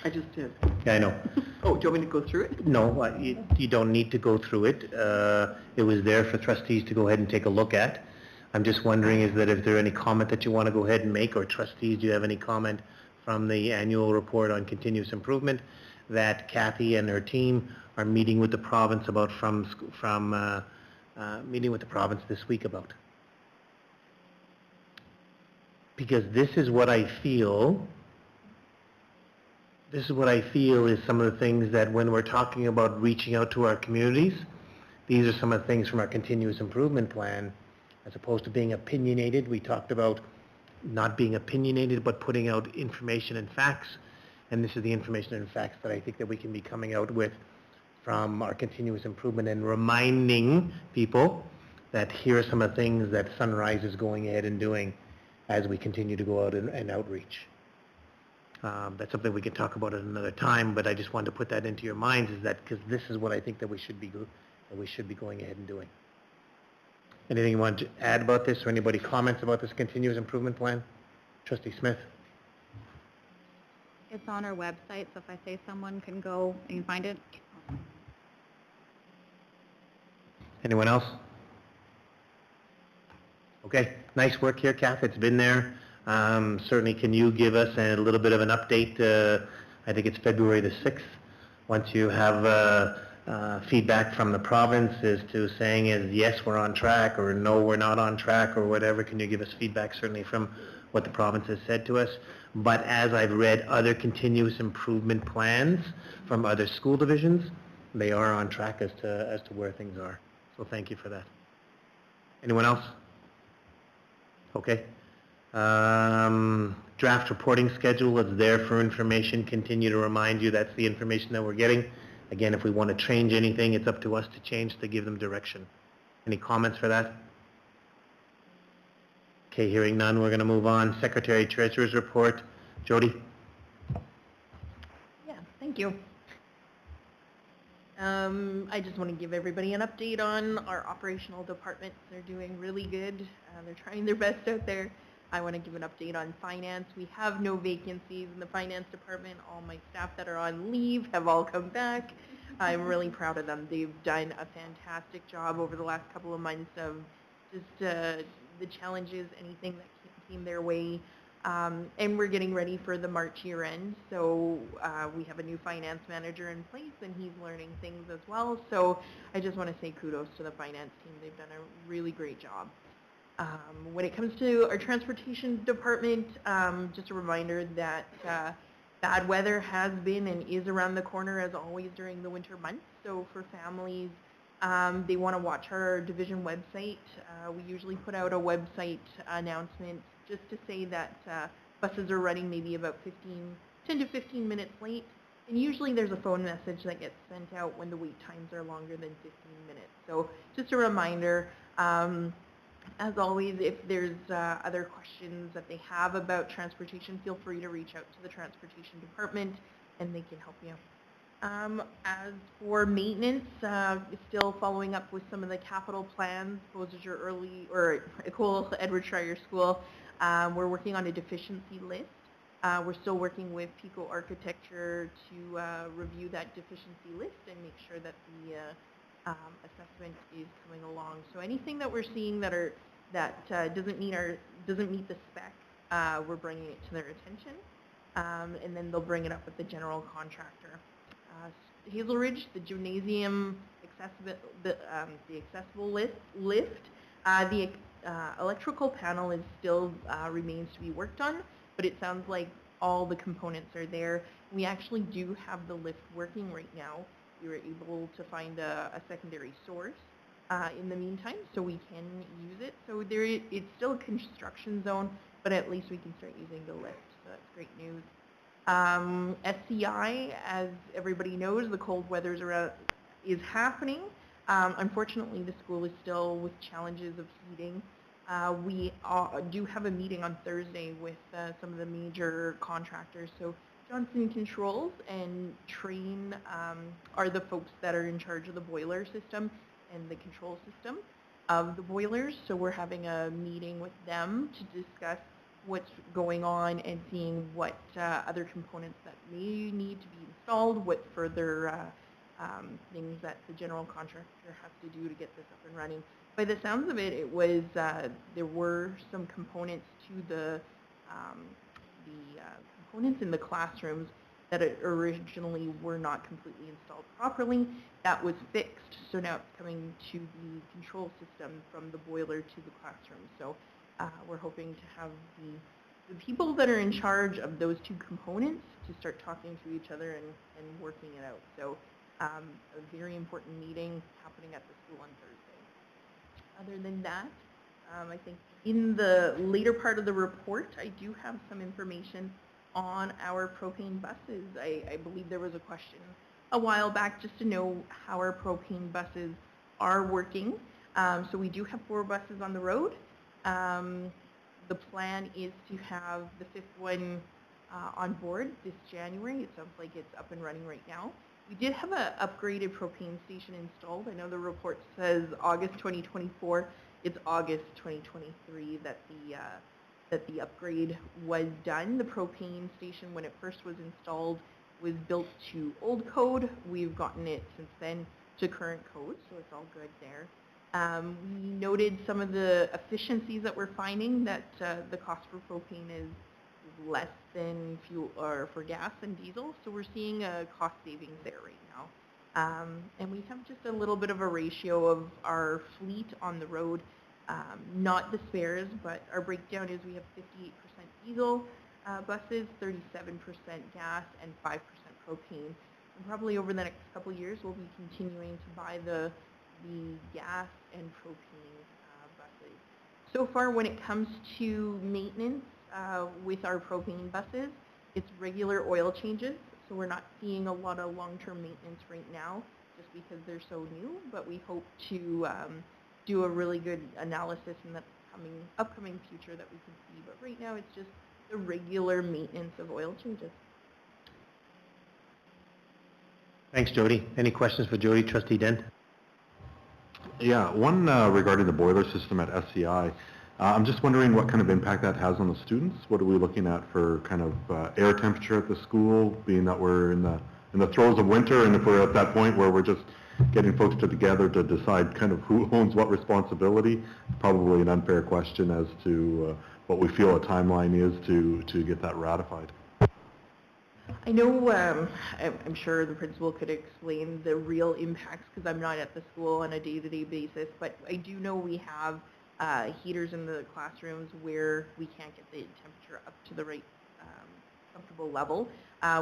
I just did. Yeah, I know. Oh, do you want me to go through it? No, you don't need to go through it. It was there for trustees to go ahead and take a look at. I'm just wondering is that if there any comment that you want to go ahead and make, or trustees, do you have any comment from the annual report on continuous improvement that Kathy and her team are meeting with the province about meeting with the province this week about? Because this is what I feel is some of the things that when we're talking about reaching out to our communities, these are some of the things from our continuous improvement plan, as opposed to being opinionated. We talked about not being opinionated, but putting out information and facts. And this is the information and facts that I think that we can be coming out with from our continuous improvement and reminding people that here are some of the things that Sunrise is going ahead and doing as we continue to go out and outreach. That's something we can talk about at another time, but I just wanted to put that into your minds, is that because this is what I think that we should be going ahead and doing. Anything you want to add about this, or anybody comments about this continuous improvement plan? Trustee Smith? It's on our website, so if I say someone can go and find it. Anyone else? Okay, nice work here, Kath. It's been there. Certainly, can you give us a little bit of an update? I think it's February the 6th. Once you have feedback from the province as to saying is yes, we're on track, or no, we're not on track, or whatever, can you give us feedback certainly from what the province has said to us? But as I've read other continuous improvement plans from other school divisions, they are on track as to where things are. So thank you for that. Anyone else? Okay. Draft reporting schedule is there for information. Continue to remind you that's the information that we're getting. Again, if we want to change anything, it's up to us to change, to give them direction. Any comments for that? Okay, hearing none, we're going to move on. Secretary Treasurer's report. Jody? Yeah, thank you. I just want to give everybody an update on our operational departments. They're doing really good. They're trying their best out there. I want to give an update on finance. We have no vacancies in the finance department. All my staff that are on leave have all come back. I'm really proud of them. They've done a fantastic job over the last couple of months of just the challenges, anything that came their way. And we're getting ready for the March year end. So we have a new finance manager in place, and he's learning things as well. So I just want to say kudos to the finance team. They've done a really great job. When it comes to our transportation department, just a reminder that bad weather has been and is around the corner as always during the winter months. So for families, they want to watch our division website. We usually put out a website announcement just to say that buses are running maybe about 10 to 15 minutes late. And usually there's a phone message that gets sent out when the wait times are longer than 15 minutes. So just a reminder. As always, if there's other questions that they have about transportation, feel free to reach out to the transportation department and they can help you. As for maintenance, still following up with some of the capital plans, Beausejour Early or Ecole Edward Schreyer School. We're working on a deficiency list. We're still working with Pico Architecture to review that deficiency list and make sure that the assessment is coming along. So anything that we're seeing that doesn't meet the spec, we're bringing it to their attention, and then they'll bring it up with the general contractor. Hazel Ridge, the gymnasium the accessible lift, the electrical panel is still remains to be worked on, but it sounds like all the components are there. We actually do have the lift working right now. We were able to find a secondary source in the meantime, so we can use it. So it's still a construction zone, but at least we can start using the lift, so that's great news. SCI, as everybody knows, the cold weather is happening. Unfortunately, the school is still with challenges of heating. We do have a meeting on Thursday with some of the major contractors, so Johnson Controls and Train are the folks that are in charge of the boiler system and the control system of the boilers. So we're having a meeting with them to discuss what's going on and seeing what other components that may need to be installed, what further things that the general contractor has to do to get this up and running. By the sounds of it, it was there were some components to the components in the classrooms that originally were not completely installed properly. That was fixed, so now it's coming to the control system from the boiler to the classroom. So we're hoping to have the people that are in charge of those two components to start talking to each other and working it out. So a very important meeting happening at the school on Thursday. Other than that, I think in the later part of the report, I do have some information on our propane buses. I believe there was a question a while back just to know how our propane buses are working. So we do have 4 buses on the road. The plan is to have the 5th one on board this January. It sounds like it's up and running right now. We did have an upgraded propane station installed. I know the report says August 2024. It's August 2023 that the upgrade was done. The propane station, when it first was installed, was built to old code. We've gotten it since then to current code, so it's all good there. We noted some of the efficiencies that we're finding, that the cost for propane is less than fuel or for gas and diesel, so we're seeing a cost savings there right now. And we have just a little bit of a ratio of our fleet on the road, not the spares, but our breakdown is we have 58% diesel buses, 37% gas, and 5% propane. And probably over the next couple of years, we'll be continuing to buy the gas and propane buses. So far, when it comes to maintenance with our propane buses, it's regular oil changes, so we're not seeing a lot of long-term maintenance right now just because they're so new, but we hope to do a really good analysis in the upcoming future that we can see. But right now, it's just the regular maintenance of oil changes. Thanks, Jody. Any questions for Jody? Trustee Dent? Yeah, one regarding the boiler system at SCI. I'm just wondering what kind of impact that has on the students. What are we looking at for kind of air temperature at the school, being that we're in the throes of winter, and if we're at that point where we're just getting folks together to decide kind of who owns what responsibility? Probably an unfair question as to what we feel a timeline is to get that ratified. I know, I'm sure the principal could explain the real impacts because I'm not at the school on a day-to-day basis, but I do know we have heaters in the classrooms where we can't get the temperature up to the right comfortable level.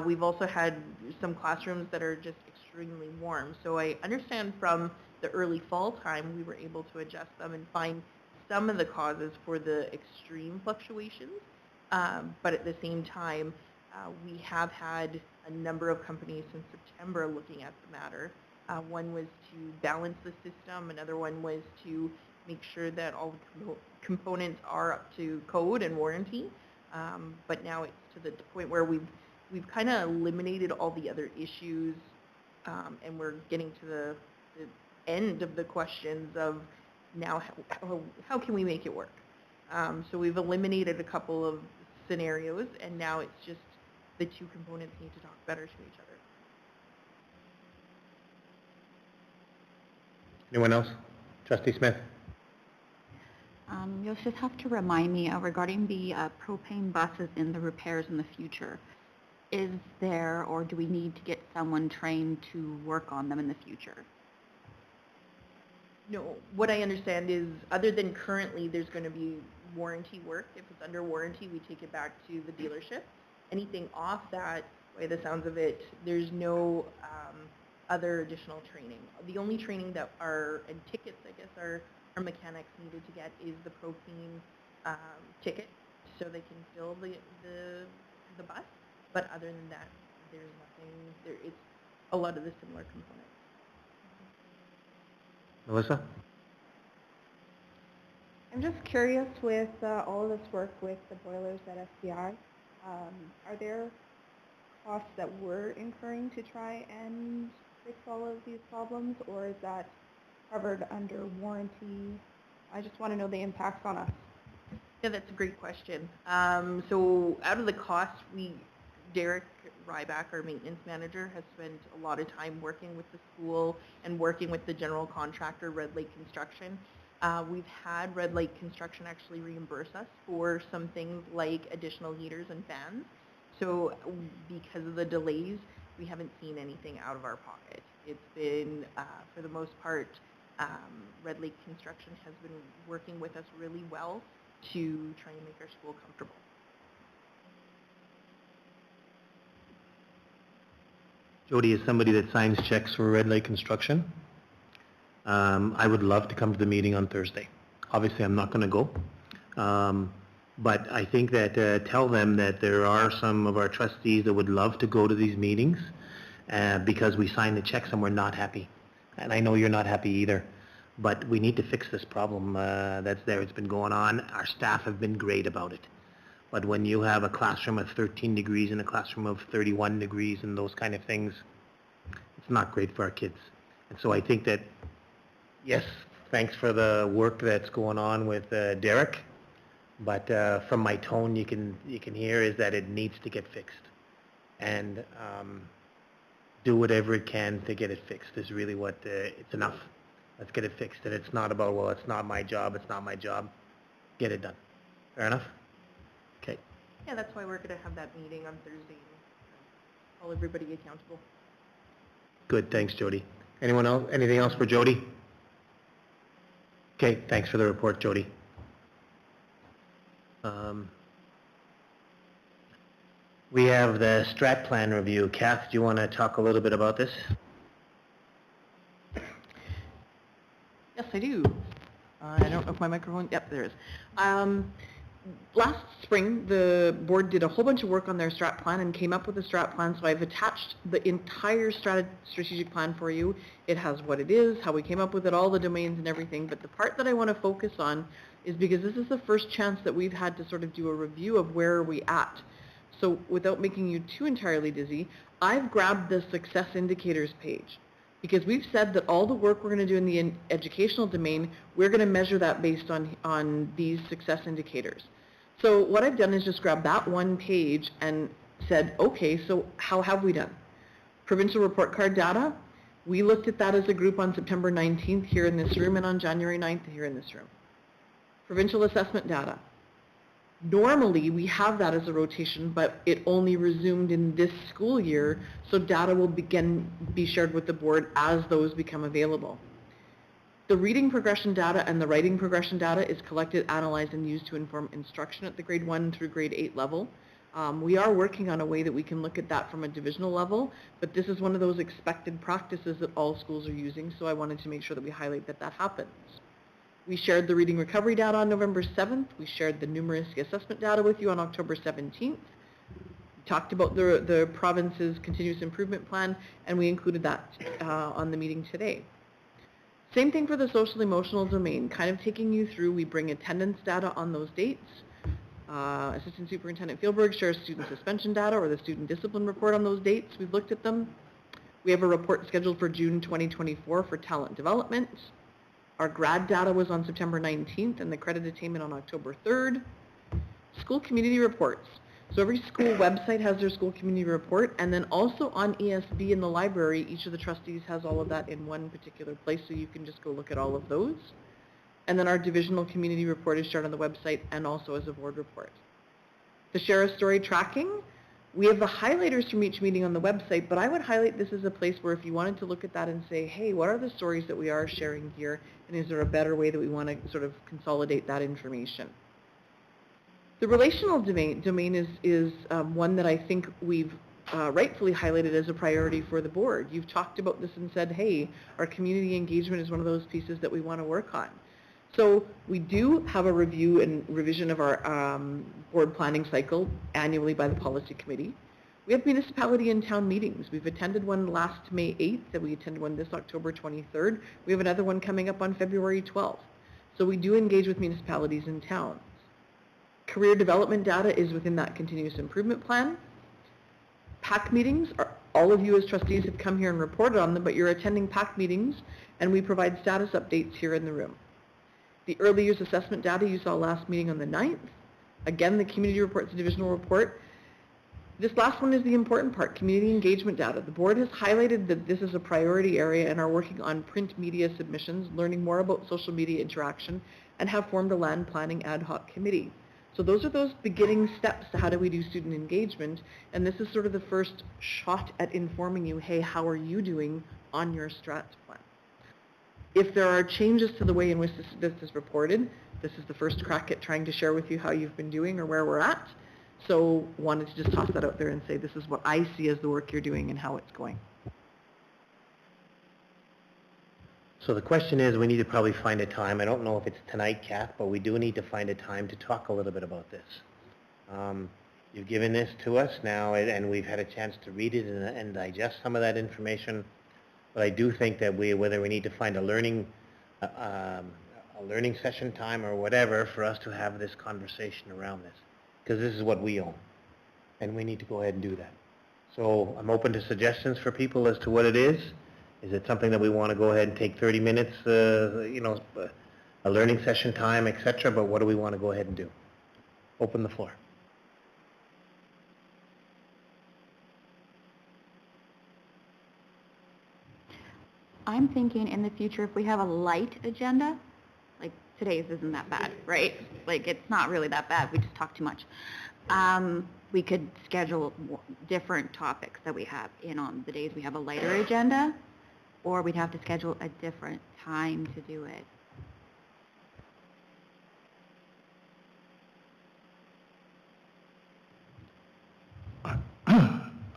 We've also had some classrooms that are just extremely warm. So I understand from the early fall time we were able to adjust them and find some of the causes for the extreme fluctuations, but at the same time we have had a number of companies since September looking at the matter. One was to balance the system, another one was to make sure that all the components are up to code and warranty, but now it's to the point where we've kind of eliminated all the other issues, and we're getting to the end of the questions of now how can we make it work. So we've eliminated a couple of scenarios, and now it's just the two components need to talk better to each other. Anyone else? Trustee Smith? You'll just have to remind me regarding the propane buses in the repairs in the future. Is there, or do we need to get someone trained to work on them in the future? No, what I understand is other than currently there's going to be warranty work. If it's under warranty, we take it back to the dealership. Anything off that, by the sounds of it, there's no other additional training. The only training that and tickets, I guess, our mechanics needed to get is the propane ticket so they can fill the bus. But other than that, there's nothing. It's a lot of the similar components. Melissa? I'm just curious with all of this work with the boilers at SCI, are there costs that we're incurring to try and fix all of these problems, or is that covered under warranty? I just want to know the impacts on us. Yeah, that's a great question. So out of the costs, Derek Ryback, our maintenance manager, has spent a lot of time working with the school and working with the general contractor, Red Lake Construction. We've had Red Lake Construction actually reimburse us for some things like additional heaters and fans. So because of the delays, we haven't seen anything out of our pocket. It's been, for the most part, Red Lake Construction has been working with us really well to try and make our school comfortable. Jody is somebody that signs checks for Red Lake Construction. I would love to come to the meeting on Thursday. Obviously, I'm not going to go. But I think that tell them that there are some of our trustees that would love to go to these meetings because we signed the checks and we're not happy. And I know you're not happy either. But we need to fix this problem that's there. It's been going on. Our staff have been great about it. But when you have a classroom of 13 degrees and a classroom of 31 degrees and those kind of things, it's not great for our kids. And so I think that, yes, thanks for the work that's going on with Derek. But from my tone, you can hear is that it needs to get fixed, and do whatever it can to get it fixed. Is really what it's enough. Let's get it fixed, and it's not about, well, it's not my job. It's not my job. Get it done. Fair enough. Okay. Yeah, that's why we're going to have that meeting on Thursday and hold everybody accountable. Good. Thanks, Jody. Anyone else? Anything else for Jody? Okay. Thanks for the report, Jody. We have the strat plan review. Kath, do you want to talk a little bit about this? Yes, I do. I don't know if my microphone, yep, there is. Last spring, the board did a whole bunch of work on their strat plan and came up with a strat plan, so I've attached the entire strategic plan for you. It has what it is, how we came up with it, all the domains and everything, but the part that I want to focus on is because this is the first chance that we've had to sort of do a review of where are we at. So without making you too entirely dizzy, I've grabbed the success indicators page because we've said that all the work we're going to do in the educational domain, we're going to measure that based on these success indicators. So what I've done is just grab that one page and said, okay, so how have we done? Provincial report card data, we looked at that as a group on September 19th here in this room and on January 9th here in this room. Provincial assessment data. Normally, we have that as a rotation, but it only resumed in this school year, so data will be shared with the board as those become available. The reading progression data and the writing progression data is collected, analyzed, and used to inform instruction at the grade 1 through grade 8 level. We are working on a way that we can look at that from a divisional level, but this is one of those expected practices that all schools are using, so I wanted to make sure that we highlight that that happens. We shared the reading recovery data on November 7th. We shared the numeracy assessment data with you on October 17th. We talked about the province's continuous improvement plan, and we included that on the meeting today. Same thing for the social emotional domain, kind of taking you through, we bring attendance data on those dates. Assistant Superintendent Fieldberg shares student suspension data or the student discipline report on those dates. We've looked at them. We have a report scheduled for June 2024 for talent development. Our grad data was on September 19th and the credit attainment on October 3rd. School community reports. So every school website has their school community report, and then also on ESB in the library, each of the trustees has all of that in one particular place, so you can just go look at all of those. And then our divisional community report is shared on the website and also as a board report. The share a story tracking, we have the highlighters from each meeting on the website, but I would highlight this as a place where if you wanted to look at that and say, hey, what are the stories that we are sharing here, and is there a better way that we want to sort of consolidate that information? The relational domain is one that I think we've rightfully highlighted as a priority for the board. You've talked about this and said, hey, our community engagement is one of those pieces that we want to work on. So we do have a review and revision of our board planning cycle annually by the policy committee. We have municipality and town meetings. We've attended one last May 8th, and we attended one this October 23rd. We have another one coming up on February 12th. So we do engage with municipalities and towns. Career development data is within that continuous improvement plan. PAC meetings, all of you as trustees have come here and reported on them, but you're attending PAC meetings, and we provide status updates here in the room. The early years assessment data you saw last meeting on the 9th. Again, the community report's a divisional report. This last one is the important part, community engagement data. The board has highlighted that this is a priority area and are working on print media submissions, learning more about social media interaction, and have formed a land planning ad hoc committee. So those are those beginning steps to how do we do student engagement, and this is sort of the first shot at informing you, hey, how are you doing on your strats plan? If there are changes to the way in which this is reported, this is the first crack at trying to share with you how you've been doing or where we're at. So wanted to just toss that out there and say, this is what I see as the work you're doing and how it's going. So the question is, we need to probably find a time. I don't know if it's tonight, Kath, but we do need to find a time to talk a little bit about this. You've given this to us now, and we've had a chance to read it and digest some of that information. But I do think that whether we need to find a learning session time or whatever for us to have this conversation around this, because this is what we own, and we need to go ahead and do that. So I'm open to suggestions for people as to what it is. Is it something that we want to go ahead and take 30 minutes, you know, a learning session time, etc., but what do we want to go ahead and do? Open the floor. I'm thinking in the future, if we have a light agenda, like today's isn't that bad, right? Like it's not really that bad, we just talk too much. We could schedule different topics that we have in on the days we have a lighter agenda, or we'd have to schedule a different time to do it.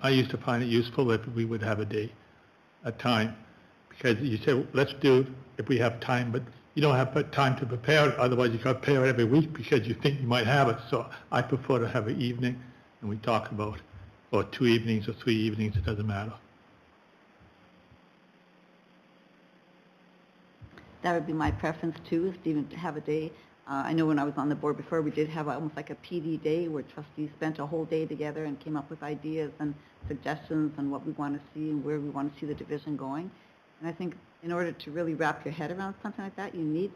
I used to find it useful if we would have a time, because you say, let's do it if we have time, but you don't have time to prepare it, otherwise you got to prepare it every week because you think you might have it. So I prefer to have an evening, and we talk about, or 2 evenings or 3 evenings, it doesn't matter. That would be my preference too, is to even have a day. I know when I was on the board before, we did have almost like a PD day where trustees spent a whole day together and came up with ideas and suggestions on what we want to see and where we want to see the division going. And I think in order to really wrap your head around something like that, you need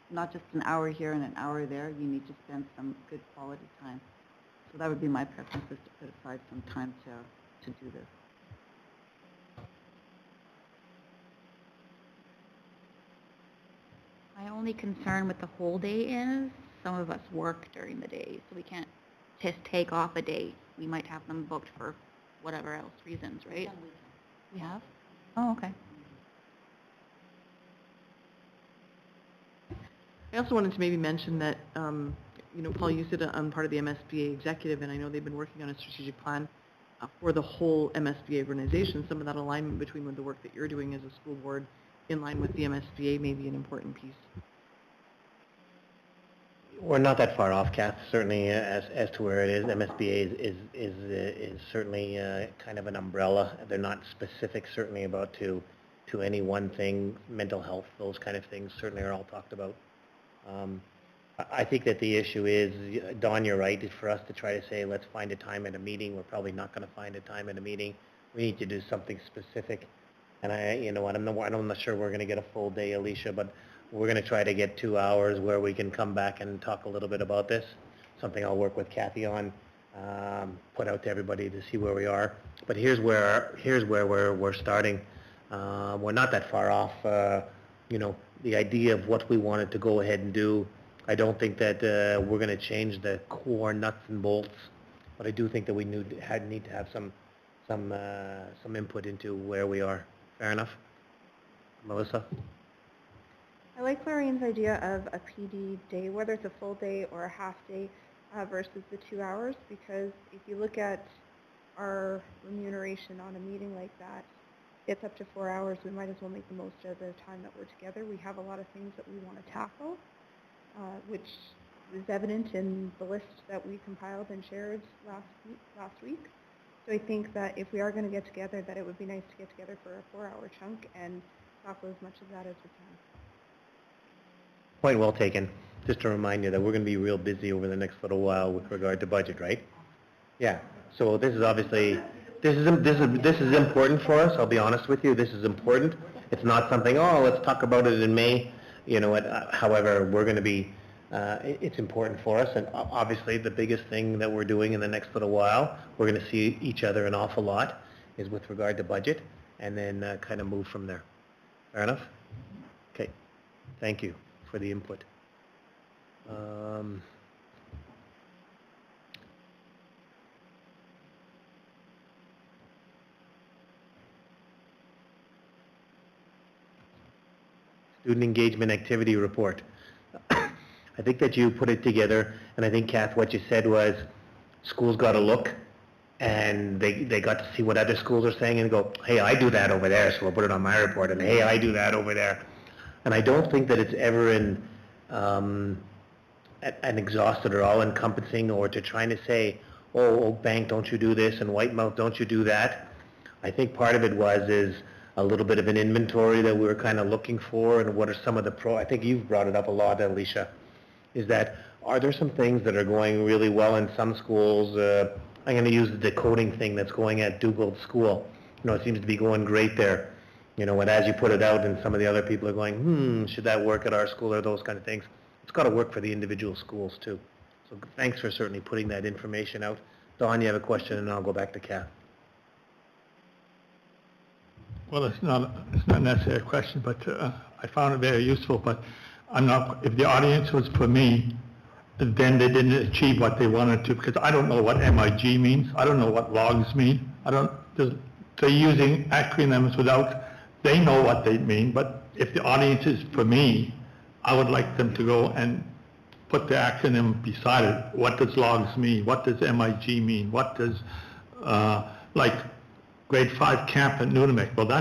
not just an hour here and an hour there, you need to spend some good quality time. So that would be my preference, is to put aside some time to do this. My only concern with the whole day is some of us work during the day, so we can't just take off a day. We might have them booked for whatever else reasons, right? We have? Oh, okay. I also wanted to maybe mention that, you know, Paul, you sit on part of the MSBA executive, and I know they've been working on a strategic plan for the whole MSBA organization. Some of that alignment between the work that you're doing as a school board in line with the MSBA may be an important piece. We're not that far off, Kath, certainly as to where it is. MSBA is certainly kind of an umbrella. They're not specific certainly about to any one thing. Mental health, those kind of things certainly are all talked about. I think that the issue is, Dawn, you're right, is for us to try to say, let's find a time at a meeting. We're probably not going to find a time at a meeting. We need to do something specific. And I'm not sure we're going to get a full day, Alicia, but we're going to try to get 2 hours where we can come back and talk a little bit about this. Something I'll work with Kathy on, put out to everybody to see where we are. But here's where we're starting. We're not that far off. You know, the idea of what we wanted to go ahead and do. I don't think that we're going to change the core nuts and bolts, but I do think that we need to have some input into where we are. Fair enough. Melissa? I like Lorraine's idea of a PD day, whether it's a full day or a half day versus the 2 hours, because if you look at our remuneration on a meeting like that, it's up to 4 hours. We might as well make the most of the time that we're together. We have a lot of things that we want to tackle, which is evident in the list that we compiled and shared last week. So I think that if we are going to get together, that it would be nice to get together for a 4-hour chunk and tackle as much of that as we can. Point well taken. Just to remind you that we're going to be real busy over the next little while with regard to budget, right? Yeah. So this is obviously This is important for us, I'll be honest with you, this is important. It's not something, oh, let's talk about it in May, you know, however, we're going to be, it's important for us, and obviously the biggest thing that we're doing in the next little while, we're going to see each other an awful lot, is with regard to budget, and then kind of move from there. Fair enough? Okay, thank you for the input. Student engagement activity report. I think that you put it together, and I think, Kath, what you said was, schools got to look, and they got to see what other schools are saying and go, hey, I do that over there, so we'll put it on my report, and hey, I do that over there. And I don't think that it's ever an exhausted or all-encompassing, or to trying to say, oh, Oak Bank, don't you do this, and Whitemouth, don't you do that. I think part of it is a little bit of an inventory that we were kind of looking for, and what are some of the I think you've brought it up a lot, Alicia, is that are there some things that are going really well in some schools? I'm going to use the decoding thing that's going at Dugald School. You know, it seems to be going great there. You know, and as you put it out, and some of the other people are going, should that work at our school, or those kind of things. It's got to work for the individual schools too. So thanks for certainly putting that information out. Don, you have a question, and I'll go back to Kath. Well, it's not necessarily a question, but I found it very useful, but if the audience was for me, then they didn't achieve what they wanted to, because I don't know what MIG means. I don't know what logs mean. They're using acronyms they know what they mean, but if the audience is for me, I would like them to go and put the acronym beside it. What does logs mean? What does MIG mean? What does, like, grade 5 camp at Nunavik? Well,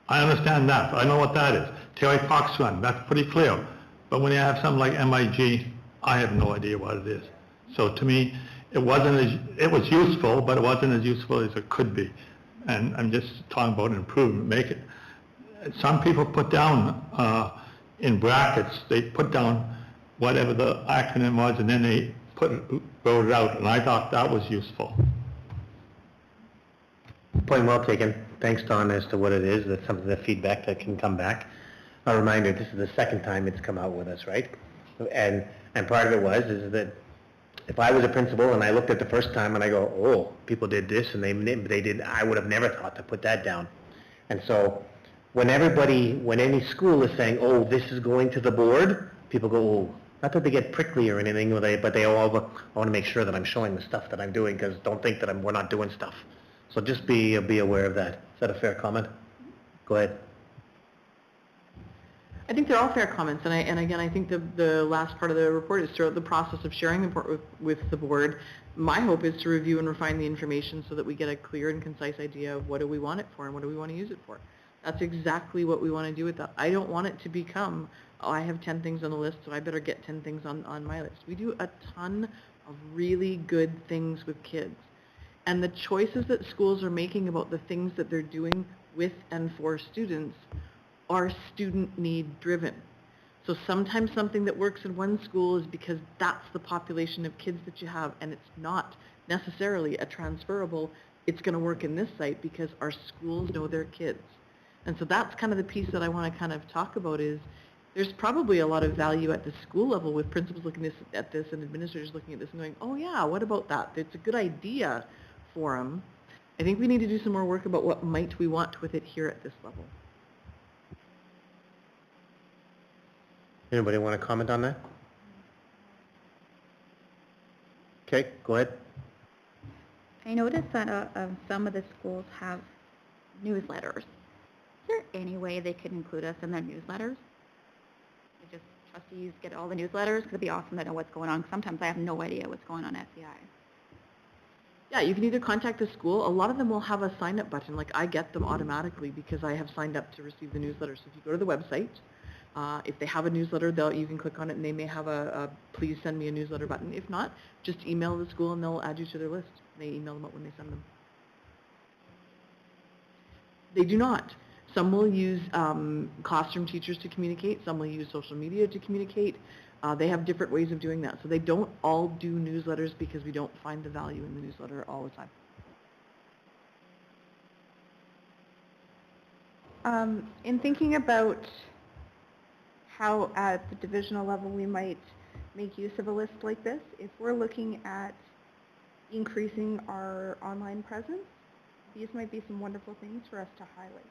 I understand that. I know what that is. Terry Fox Run, that's pretty clear. But when you have something like MIG, I have no idea what it is. So to me, it was useful, but it wasn't as useful as it could be. And I'm just talking about improvement. Some people put down in brackets, they put down whatever the acronym was, and then they wrote it out, and I thought that was useful. Point well taken. Thanks, Don, as to what it is. That's something, the feedback that can come back. A reminder, this is the second time it's come out with us, right? And part of it is that if I was a principal and I looked at the first time and I go, oh, people did this and they did, I would have never thought to put that down. And so when any school is saying, oh, this is going to the board, people go, oh, not that they get prickly or anything, but they all, I want to make sure that I'm showing the stuff that I'm doing, because don't think that we're not doing stuff. So just be aware of that. Is that a fair comment? Go ahead. I think they're all fair comments, and again, I think the last part of the report is throughout the process of sharing the report with the board. My hope is to review and refine the information so that we get a clear and concise idea of what do we want it for and what do we want to use it for. That's exactly what we want to do with that. I don't want it to become, oh, I have 10 things on the list, so I better get 10 things on my list. We do a ton of really good things with kids. And the choices that schools are making about the things that they're doing with and for students are student need driven. So sometimes something that works in one school is because that's the population of kids that you have, and it's not necessarily a transferable, it's going to work in this site because our schools know their kids. And so that's kind of the piece that I want to kind of talk about is there's probably a lot of value at the school level with principals looking at this and administrators looking at this and going, oh yeah, what about that? It's a good idea for them. I think we need to do some more work about what might we want with it here at this level. Anybody want to comment on that? Okay, go ahead. I noticed that some of the schools have newsletters. Is there any way they could include us in their newsletters? Just trustees get all the newsletters? Because it'd be awesome to know what's going on. Sometimes I have no idea what's going on at SEI. Yeah, you can either contact the school. A lot of them will have a sign-up button. Like I get them automatically because I have signed up to receive the newsletter. So if you go to the website, if they have a newsletter, you can click on it and they may have a please send me a newsletter button. If not, just email the school and they'll add you to their list. They email them out when they send them. They do not. Some will use classroom teachers to communicate. Some will use social media to communicate. They have different ways of doing that. So they don't all do newsletters because we don't find the value in the newsletter all the time. In thinking about how at the divisional level we might make use of a list like this, if we're looking at increasing our online presence, these might be some wonderful things for us to highlight.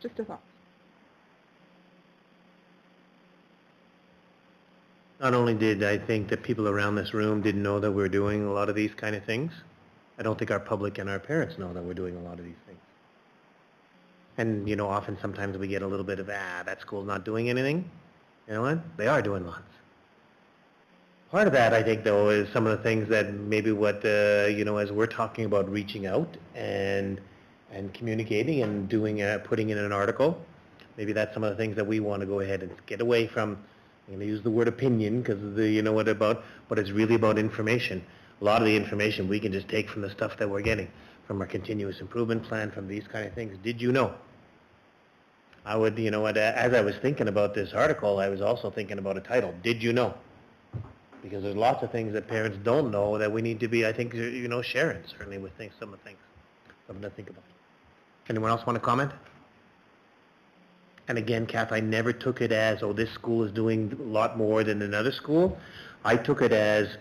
Just a thought. Not only did I think that people around this room didn't know that we're doing a lot of these kind of things, I don't think our public and our parents know that we're doing a lot of these things. And, you know, often sometimes we get a little bit of, that school's not doing anything. You know what? They are doing lots. Part of that, I think, though, is some of the things that maybe what, you know, as we're talking about reaching out and communicating and doing, putting in an article, maybe that's some of the things that we want to go ahead and get away from. I'm going to use the word opinion because you know what about, but it's really about information. A lot of the information we can just take from the stuff that we're getting, from our continuous improvement plan, from these kind of things. Did you know? I would, you know what, as I was thinking about this article, I was also thinking about a title, Did You Know? Because there's lots of things that parents don't know that we need to be, I think, you know, sharing, certainly with things, some of the things, something to think about. Anyone else want to comment? And again, Kath, I never took it as, oh, this school is doing a lot more than another school. I took it as,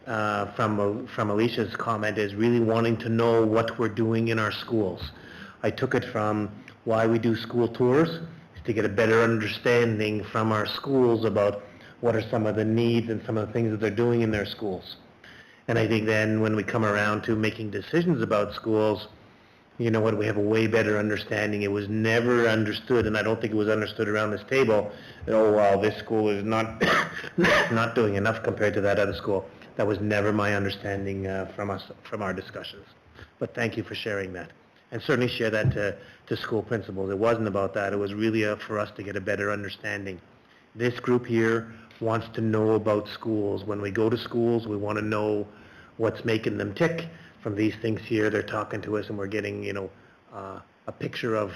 from Alicia's comment, as really wanting to know what we're doing in our schools. I took it from why we do school tours, is to get a better understanding from our schools about what are some of the needs and some of the things that they're doing in their schools. And I think then when we come around to making decisions about schools, you know what, we have a way better understanding. It was never understood, and I don't think it was understood around this table, that, oh, wow, this school is not not doing enough compared to that other school. That was never my understanding from our discussions. But thank you for sharing that. And certainly share that to school principals. It wasn't about that. It was really for us to get a better understanding. This group here wants to know about schools. When we go to schools, we want to know what's making them tick. From these things here, they're talking to us and we're getting, you know, a picture of,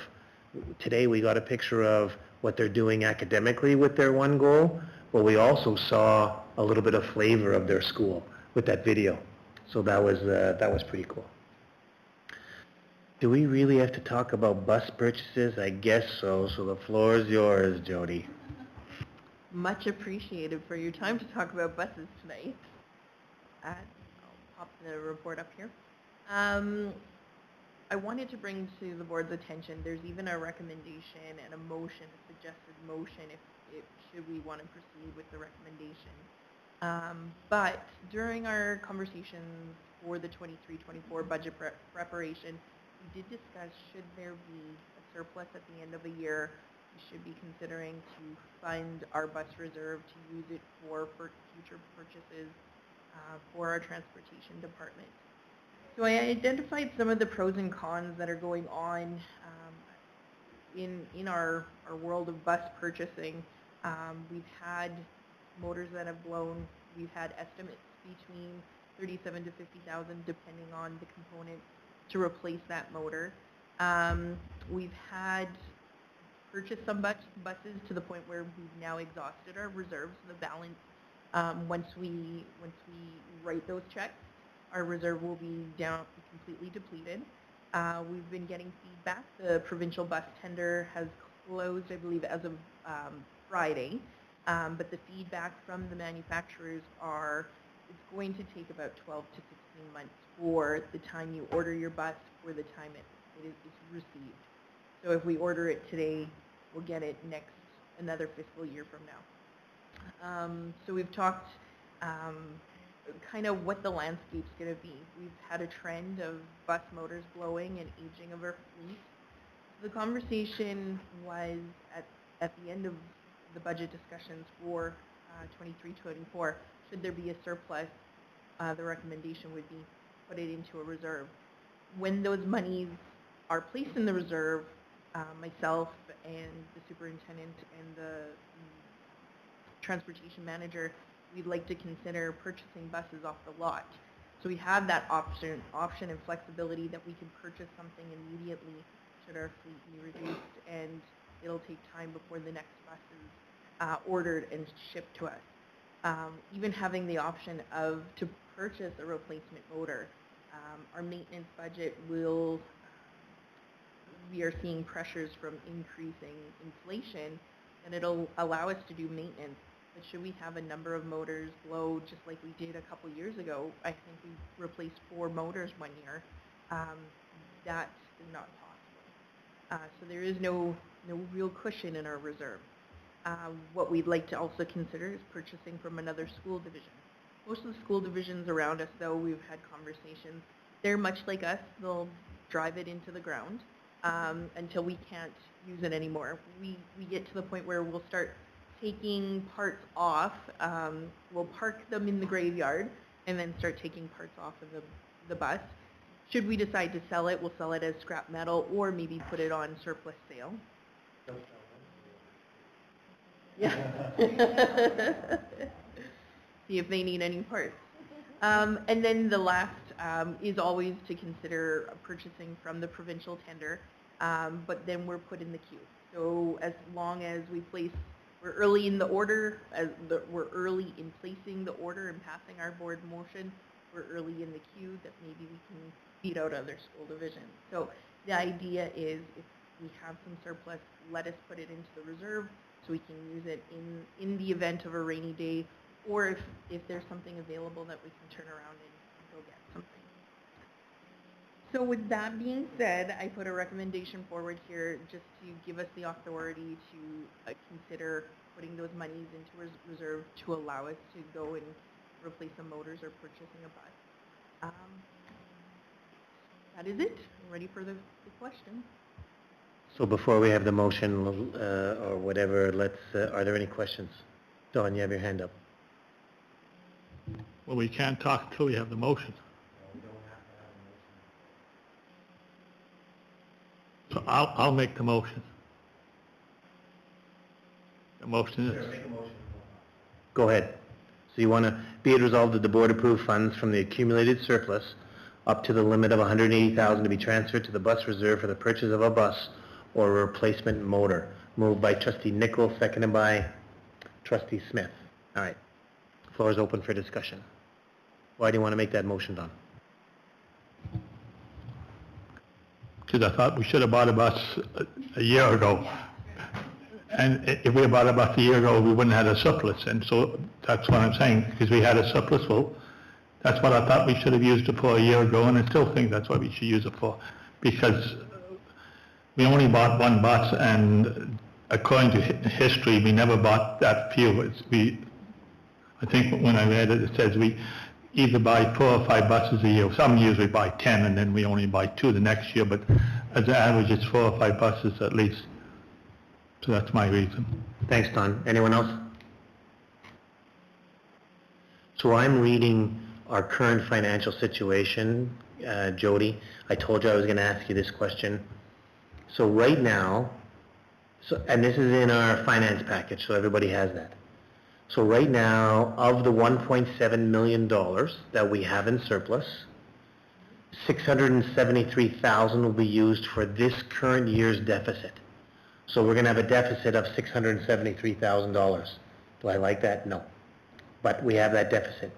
today we got a picture of what they're doing academically with their one goal, but we also saw a little bit of flavor of their school with that video. So that was pretty cool. Do we really have to talk about bus purchases? I guess so. So the floor is yours, Jody. Much appreciated for your time to talk about buses tonight. I'll pop the report up here. I wanted to bring to the board's attention, there's even a recommendation and a motion, a suggested motion, if should we want to proceed with the recommendation. But during our conversations for the 23-24 budget preparation, we did discuss, should there be a surplus at the end of a year, we should be considering to fund our bus reserve to use it for future purchases for our transportation department. So I identified some of the pros and cons that are going on in our world of bus purchasing. We've had motors that have blown. We've had estimates between $37,000 to $50,000 depending on the component to replace that motor. We've had purchased some buses to the point where we've now exhausted our reserves, the balance. Once we write those checks, our reserve will be down, completely depleted. We've been getting feedback. The provincial bus tender has closed, I believe, as of Friday. But the feedback from the manufacturers are it's going to take about 12 to 16 months for the time you order your bus for the time it is received. So if we order it today, we'll get it another fiscal year from now. So we've talked kind of what the landscape's going to be. We've had a trend of bus motors blowing and aging of our fleet. The conversation was at the end of the budget discussions for 23-24, should there be a surplus, the recommendation would be put it into a reserve. When those monies are placed in the reserve, myself and the superintendent and the transportation manager, we'd like to consider purchasing buses off the lot. So we have that option and flexibility that we can purchase something immediately should our fleet be reduced, and it'll take time before the next bus is ordered and shipped to us. Even having the option to purchase a replacement motor, our maintenance budget will we are seeing pressures from increasing inflation, then it'll allow us to do maintenance. But should we have a number of motors blow just like we did a couple years ago, I think we replaced 4 motors one year. That is not possible. So there is no real cushion in our reserve. What we'd like to also consider is purchasing from another school division. Most of the school divisions around us, though, we've had conversations, they're much like us. They'll drive it into the ground until we can't use it anymore. We get to the point where we'll start taking parts off. We'll park them in the graveyard and then start taking parts off of the bus. Should we decide to sell it, we'll sell it as scrap metal or maybe put it on surplus sale. Yeah. See if they need any parts. And then the last is always to consider purchasing from the provincial tender, but then we're put in the queue. So as long as we're early in the order, we're early in placing the order and passing our board motion, we're early in the queue that maybe we can beat out other school divisions. So the idea is if we have some surplus, let us put it into the reserve so we can use it in the event of a rainy day, or if there's something available that we can turn around and go get something. So with that being said, I put a recommendation forward here just to give us the authority to consider putting those monies into reserve to allow us to go and replace some motors or purchasing a bus. That is it. I'm ready for the question. So before we have the motion or whatever, are there any questions? Don, you have your hand up. Well, we can't talk until we have the motion. So I'll make the motion. The motion is... Go ahead. So you want to be it resolved that the board approve funds from the accumulated surplus up to the limit of $180,000 to be transferred to the bus reserve for the purchase of a bus or a replacement motor. Moved by Trustee Nichols, seconded by Trustee Smith. All right. Floor is open for discussion. Why do you want to make that motion, Don? Because I thought we should have bought a bus a year ago. And if we had bought a bus a year ago, we wouldn't have had a surplus. And so that's what I'm saying, because we had a surplus. Well, that's what I thought we should have used it for a year ago, and I still think that's what we should use it for. Because we only bought one bus, and according to history, we never bought that few. I think when I read it, it says we either buy 4 or 5 buses a year. Some years we buy 10, and then we only buy 2 the next year, but as an average, it's 4 or 5 buses at least. So that's my reason. Thanks, Don. Anyone else? So I'm reading our current financial situation, Jody. I told you I was going to ask you this question. So right now, and this is in our finance package, so everybody has that. So right now, of the $1.7 million that we have in surplus, $673,000 will be used for this current year's deficit. So we're going to have a deficit of $673,000. Do I like that? No. But we have that deficit.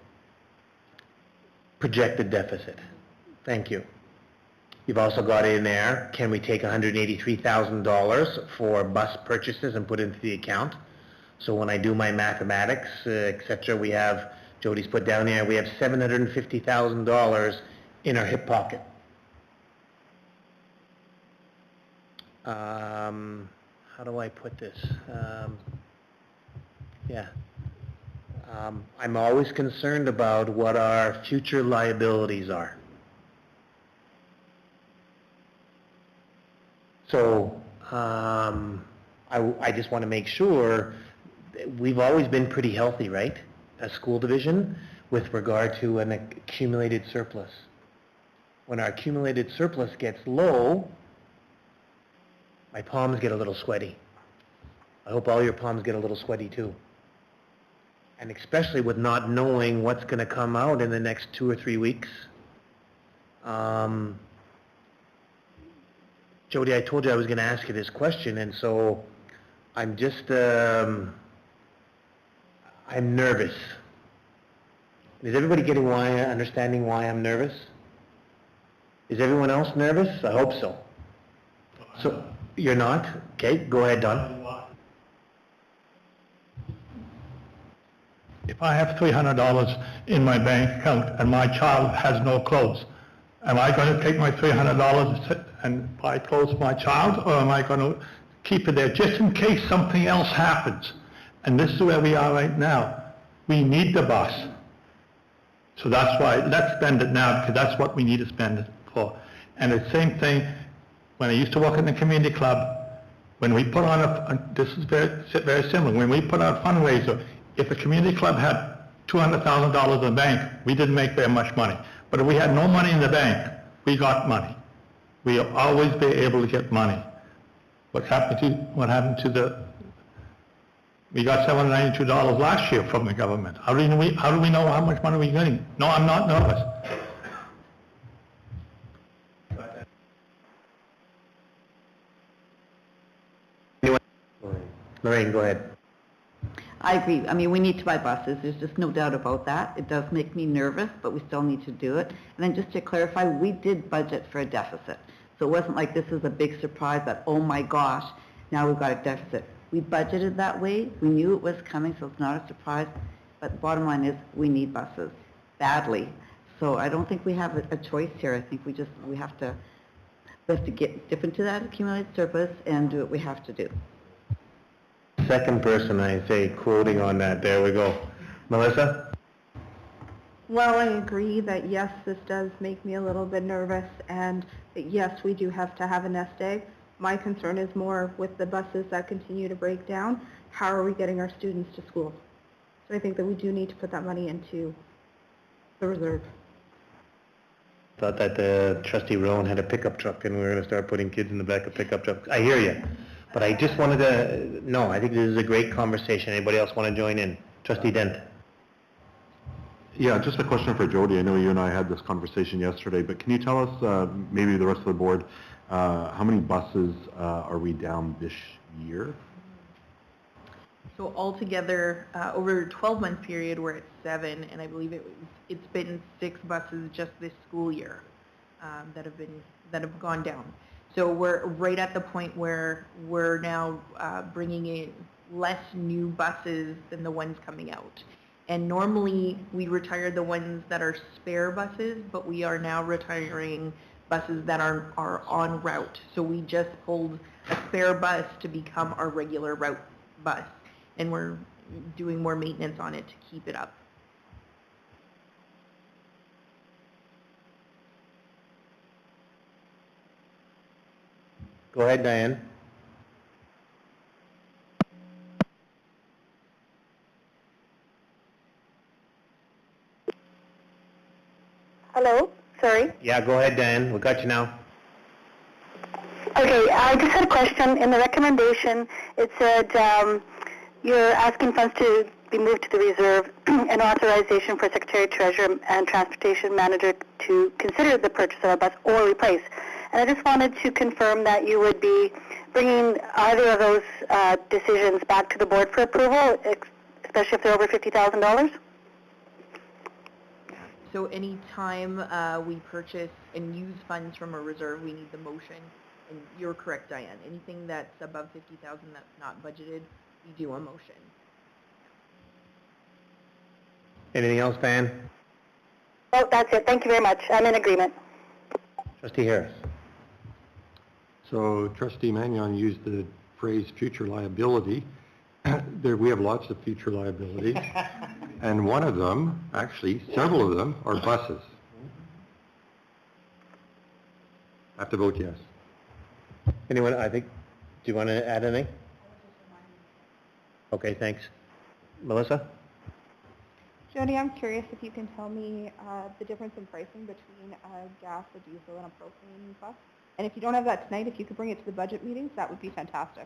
Projected deficit. Thank you. You've also got in there, can we take $183,000 for bus purchases and put into the account? So when I do my mathematics, etc., we have, Jody's put down here, we have $750,000 in our hip pocket. How do I put this? I'm always concerned about what our future liabilities are. So I just want to make sure that we've always been pretty healthy, right? A school division with regard to an accumulated surplus. When our accumulated surplus gets low, my palms get a little sweaty. I hope all your palms get a little sweaty too. And especially with not knowing what's going to come out in the next 2 or 3 weeks. Jody, I told you I was going to ask you this question, and so I'm just, I'm nervous. Is everybody understanding why I'm nervous? Is everyone else nervous? I hope so. So, you're not? Okay, go ahead, Don. If I have $300 in my bank account and my child has no clothes, am I going to take my $300 and buy clothes for my child, or am I going to keep it there just in case something else happens? And this is where we are right now. We need the bus. So that's why, let's spend it now, because that's what we need to spend it for. And the same thing, when I used to work in the community club, when we put on this is very similar, when we put on a fundraiser, if a community club had $200,000 in the bank, we didn't make very much money. But if we had no money in the bank, we got money. We'll always be able to get money. What happened to the, we got $792 last year from the government. How do we know how much money we're getting? No, I'm not nervous. Lorraine, go ahead. I agree. I mean, we need to buy buses. There's just no doubt about that. It does make me nervous, but we still need to do it. And then just to clarify, we did budget for a deficit. So it wasn't like this is a big surprise that, oh my gosh, now we've got a deficit. We budgeted that way. We knew it was coming, so it's not a surprise. But the bottom line is we need buses badly. So I don't think we have a choice here. I think we have to dip into that accumulated surplus and do what we have to do. Second person, I say, quoting on that. There we go. Melissa? Well, I agree that yes, this does make me a little bit nervous, and that yes, we do have to have a nest egg. My concern is more with the buses that continue to break down. How are we getting our students to school? So I think that we do need to put that money into the reserve. Thought that Trustee Rowan had a pickup truck and we were going to start putting kids in the back of pickup trucks. I hear you. But I just wanted to, no, I think this is a great conversation. Anybody else want to join in? Trustee Dent. Yeah, just a question for Jody. I know you and I had this conversation yesterday, but can you tell us, maybe the rest of the board, how many buses are we down this year? So altogether, over a 12-month period, we're at 7, and I believe it's been 6 buses just this school year that have gone down. So we're right at the point where we're now bringing in less new buses than the ones coming out. And normally we retire the ones that are spare buses, but we are now retiring buses that are en route. So we just pulled a spare bus to become our regular route bus, and we're doing more maintenance on it to keep it up. Go ahead, Diane. Hello? Sorry. Yeah, go ahead, Diane. We got you now. Okay, I just had a question. In the recommendation, it said you're asking funds to be moved to the reserve and authorization for Secretary Treasurer and Transportation Manager to consider the purchase of a bus or replace. And I just wanted to confirm that you would be bringing either of those decisions back to the board for approval, especially if they're over $50,000? So any time we purchase and use funds from a reserve, we need the motion. And you're correct, Diane. Anything that's above 50,000 that's not budgeted, we do a motion. Anything else, Diane? Oh, that's it. Thank you very much. I'm in agreement. Trustee Harris. So Trustee Magnon used the phrase future liability. We have lots of future liabilities. And one of them, actually, several of them, are buses. I have to vote yes. Anyone, do you want to add anything? Okay, thanks. Melissa? Jody, I'm curious if you can tell me the difference in pricing between a gas, a diesel, and a propane bus. And if you don't have that tonight, if you could bring it to the budget meetings, that would be fantastic.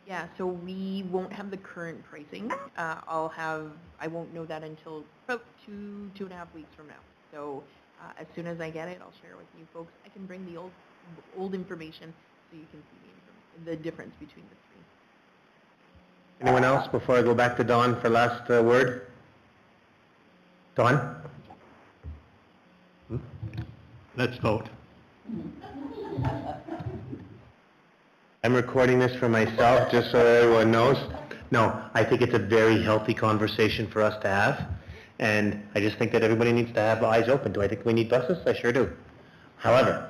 Yeah, so we won't have the current pricing. I won't know that until about 2.5 weeks from now. So as soon as I get it, I'll share with you folks. I can bring the old information so you can see the difference between the three. Anyone else before I go back to Dawn for last word? Dawn? Let's vote. I'm recording this for myself, just so everyone knows. No, I think it's a very healthy conversation for us to have, and I just think that everybody needs to have eyes open. Do I think we need buses? I sure do. However,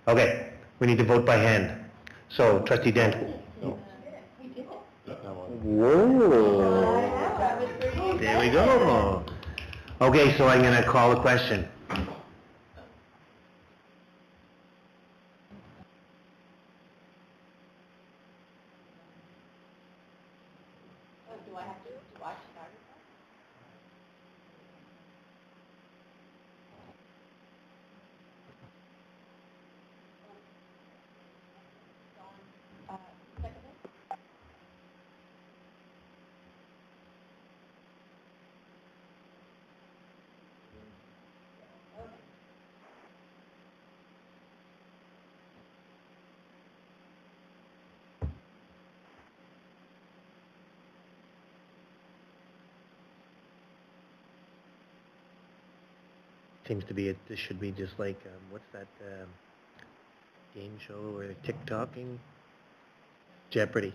okay, we need to vote by hand. So, Trustee Dent. Whoa. There we go. Okay, so I'm going to call a question. Seems to be, this should be just like, what's that game show where they're tick-tocking? Jeopardy.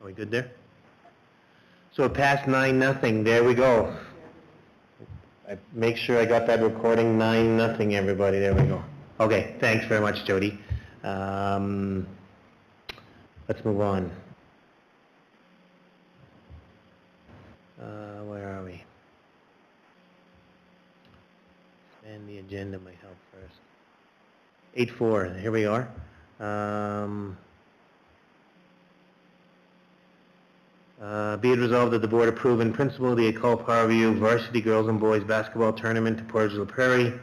Are we good there? So it passed 9-0. There we go. Make sure I got that recording. 9-0, everybody. There we go. Okay, thanks very much, Jody. Let's move on. Where are we? Expand the agenda might help first. 8-4, here we are. Be it resolved that the board approve in principle the École Parview varsity girls and boys basketball tournament to Portage la Prairie,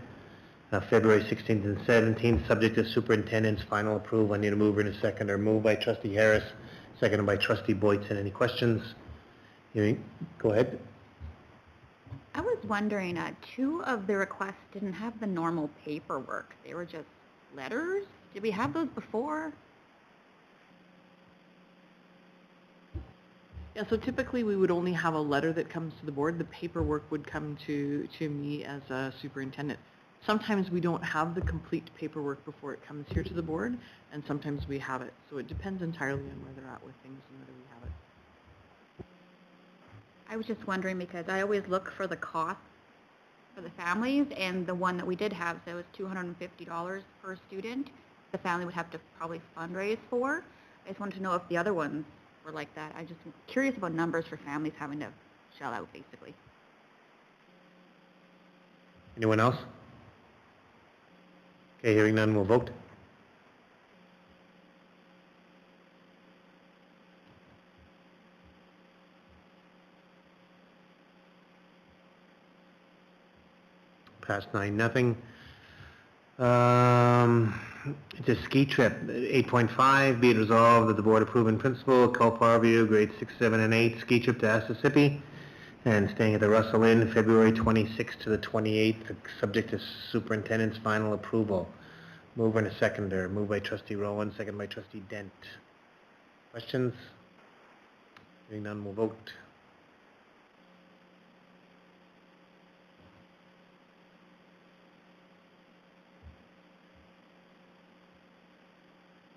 February 16th and 17th, subject to superintendent's final approval. I need a mover and a seconder. Moved by Trustee Harris, seconded by Trustee Boytson. Any questions? Go ahead. I was wondering, 2 of the requests didn't have the normal paperwork. They were just letters? Did we have those before? Yeah, so typically we would only have a letter that comes to the board. The paperwork would come to me as a superintendent. Sometimes we don't have the complete paperwork before it comes here to the board, and sometimes we have it. So it depends entirely on where they're at with things and whether we have it. I was just wondering because I always look for the cost for the families, and the one that we did have, so it was $250 per student. The family would have to probably fundraise for. I just wanted to know if the other ones were like that. I'm just curious about numbers for families having to shell out, basically. Anyone else? Okay, hearing none, we'll vote. Past 9-0. It's a ski trip. 8.5, be it resolved that the board approve in principle, École Parview, grades 6, 7, and 8, ski trip to Assissippi, and staying at the Russell Inn, February 26th to the 28th, subject to superintendent's final approval. Mover and a seconder. Moved by Trustee Rowan, second by Trustee Dent. Questions? Hearing none, we'll vote.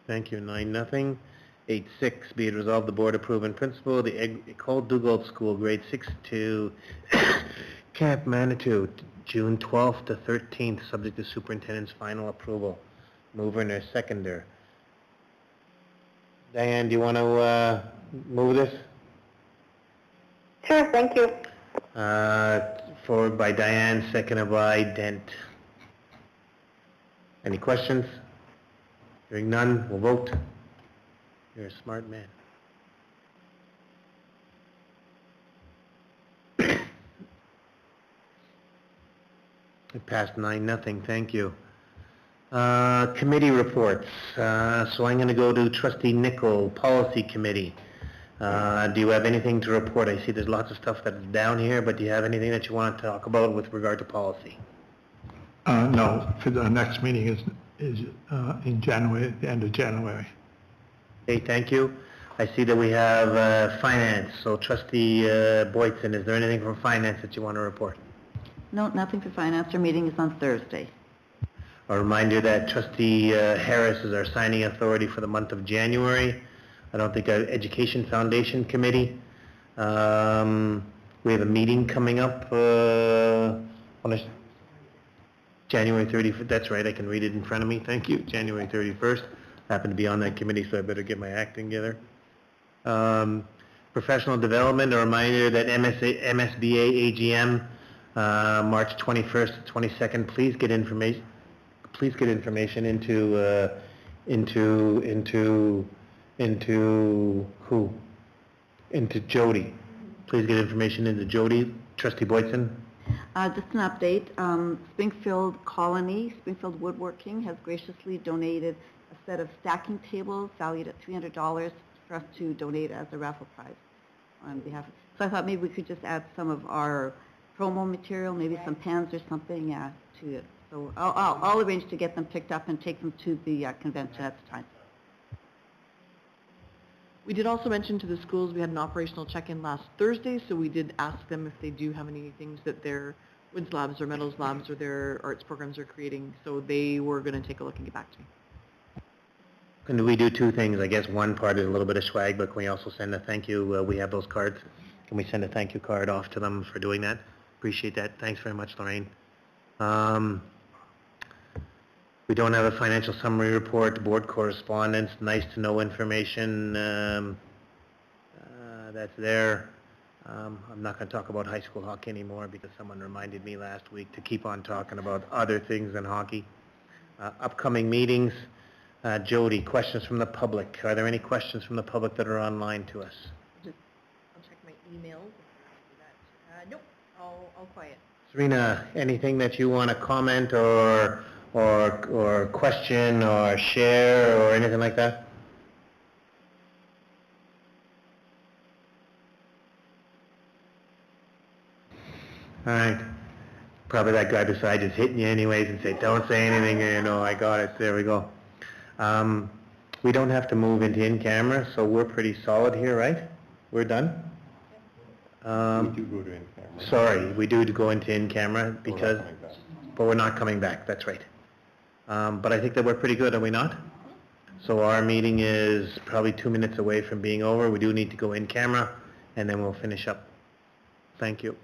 Thank you. 9-0. 8-6, be it resolved the board approve in principle the École Dugald School, grade 6 to Camp Manitou, June 12th to 13th, subject to superintendent's final approval. Mover and a seconder. Diane, do you want to move this? Sure, thank you. Forward by Diane, seconded by Dent. Any questions? Hearing none, we'll vote. You're a smart man. It passed 9-0, thank you. Committee reports. So I'm going to go to Trustee Nicol, Policy Committee. Do you have anything to report? I see there's lots of stuff that's down here, but do you have anything that you want to talk about with regard to policy? No, for the next meeting is in January, at the end of January. Okay, thank you. I see that we have finance. So Trustee Boytson, is there anything from finance that you want to report? No, nothing for finance. Our meeting is on Thursday. A reminder that Trustee Harris is our signing authority for the month of January. I don't think our Education Foundation Committee. We have a meeting coming up on January 31st. That's right, I can read it in front of me. Thank you. January 31st. I happen to be on that committee, so I better get my acting together. Professional development, a reminder that MSBA AGM, March 21st to 22nd. Please get information into Jody. Please get information into Jody. Trustee Boyson. Just an update. Springfield Colony, Springfield Woodworking has graciously donated a set of stacking tables valued at $300 for us to donate as a raffle prize on behalf of. So I thought maybe we could just add some of our promo material, maybe some pens or something to it. So I'll arrange to get them picked up and take them to the convention at the time. We did also mention to the schools, we had an operational check-in last Thursday, so we did ask them if they do have any things that their WINS labs or metals labs or their arts programs are creating. So they were going to take a look and get back to me. Can we do two things? I guess one part is a little bit of swag, but can we also send a thank you? We have those cards. Can we send a thank you card off to them for doing that? Appreciate that. Thanks very much, Lorraine. We don't have a financial summary report, board correspondence, nice to know information. That's there. I'm not going to talk about high school hockey anymore because someone reminded me last week to keep on talking about other things than hockey. Upcoming meetings. Jody, questions from the public. Are there any questions from the public that are online to us? I'll check my emails. Nope, all quiet. Serena, anything that you want to comment or question or share or anything like that? All right. Probably that guy beside you's hitting you anyways and say, don't say anything, you know, I got it. There we go. We don't have to move into in-camera, so we're pretty solid here, right? We're done? We do go to in-camera. Sorry, we do go into in-camera because, but we're not coming back, that's right. But I think that we're pretty good, are we not? So our meeting is probably 2 minutes away from being over. We do need to go in camera, and then we'll finish up. Thank you.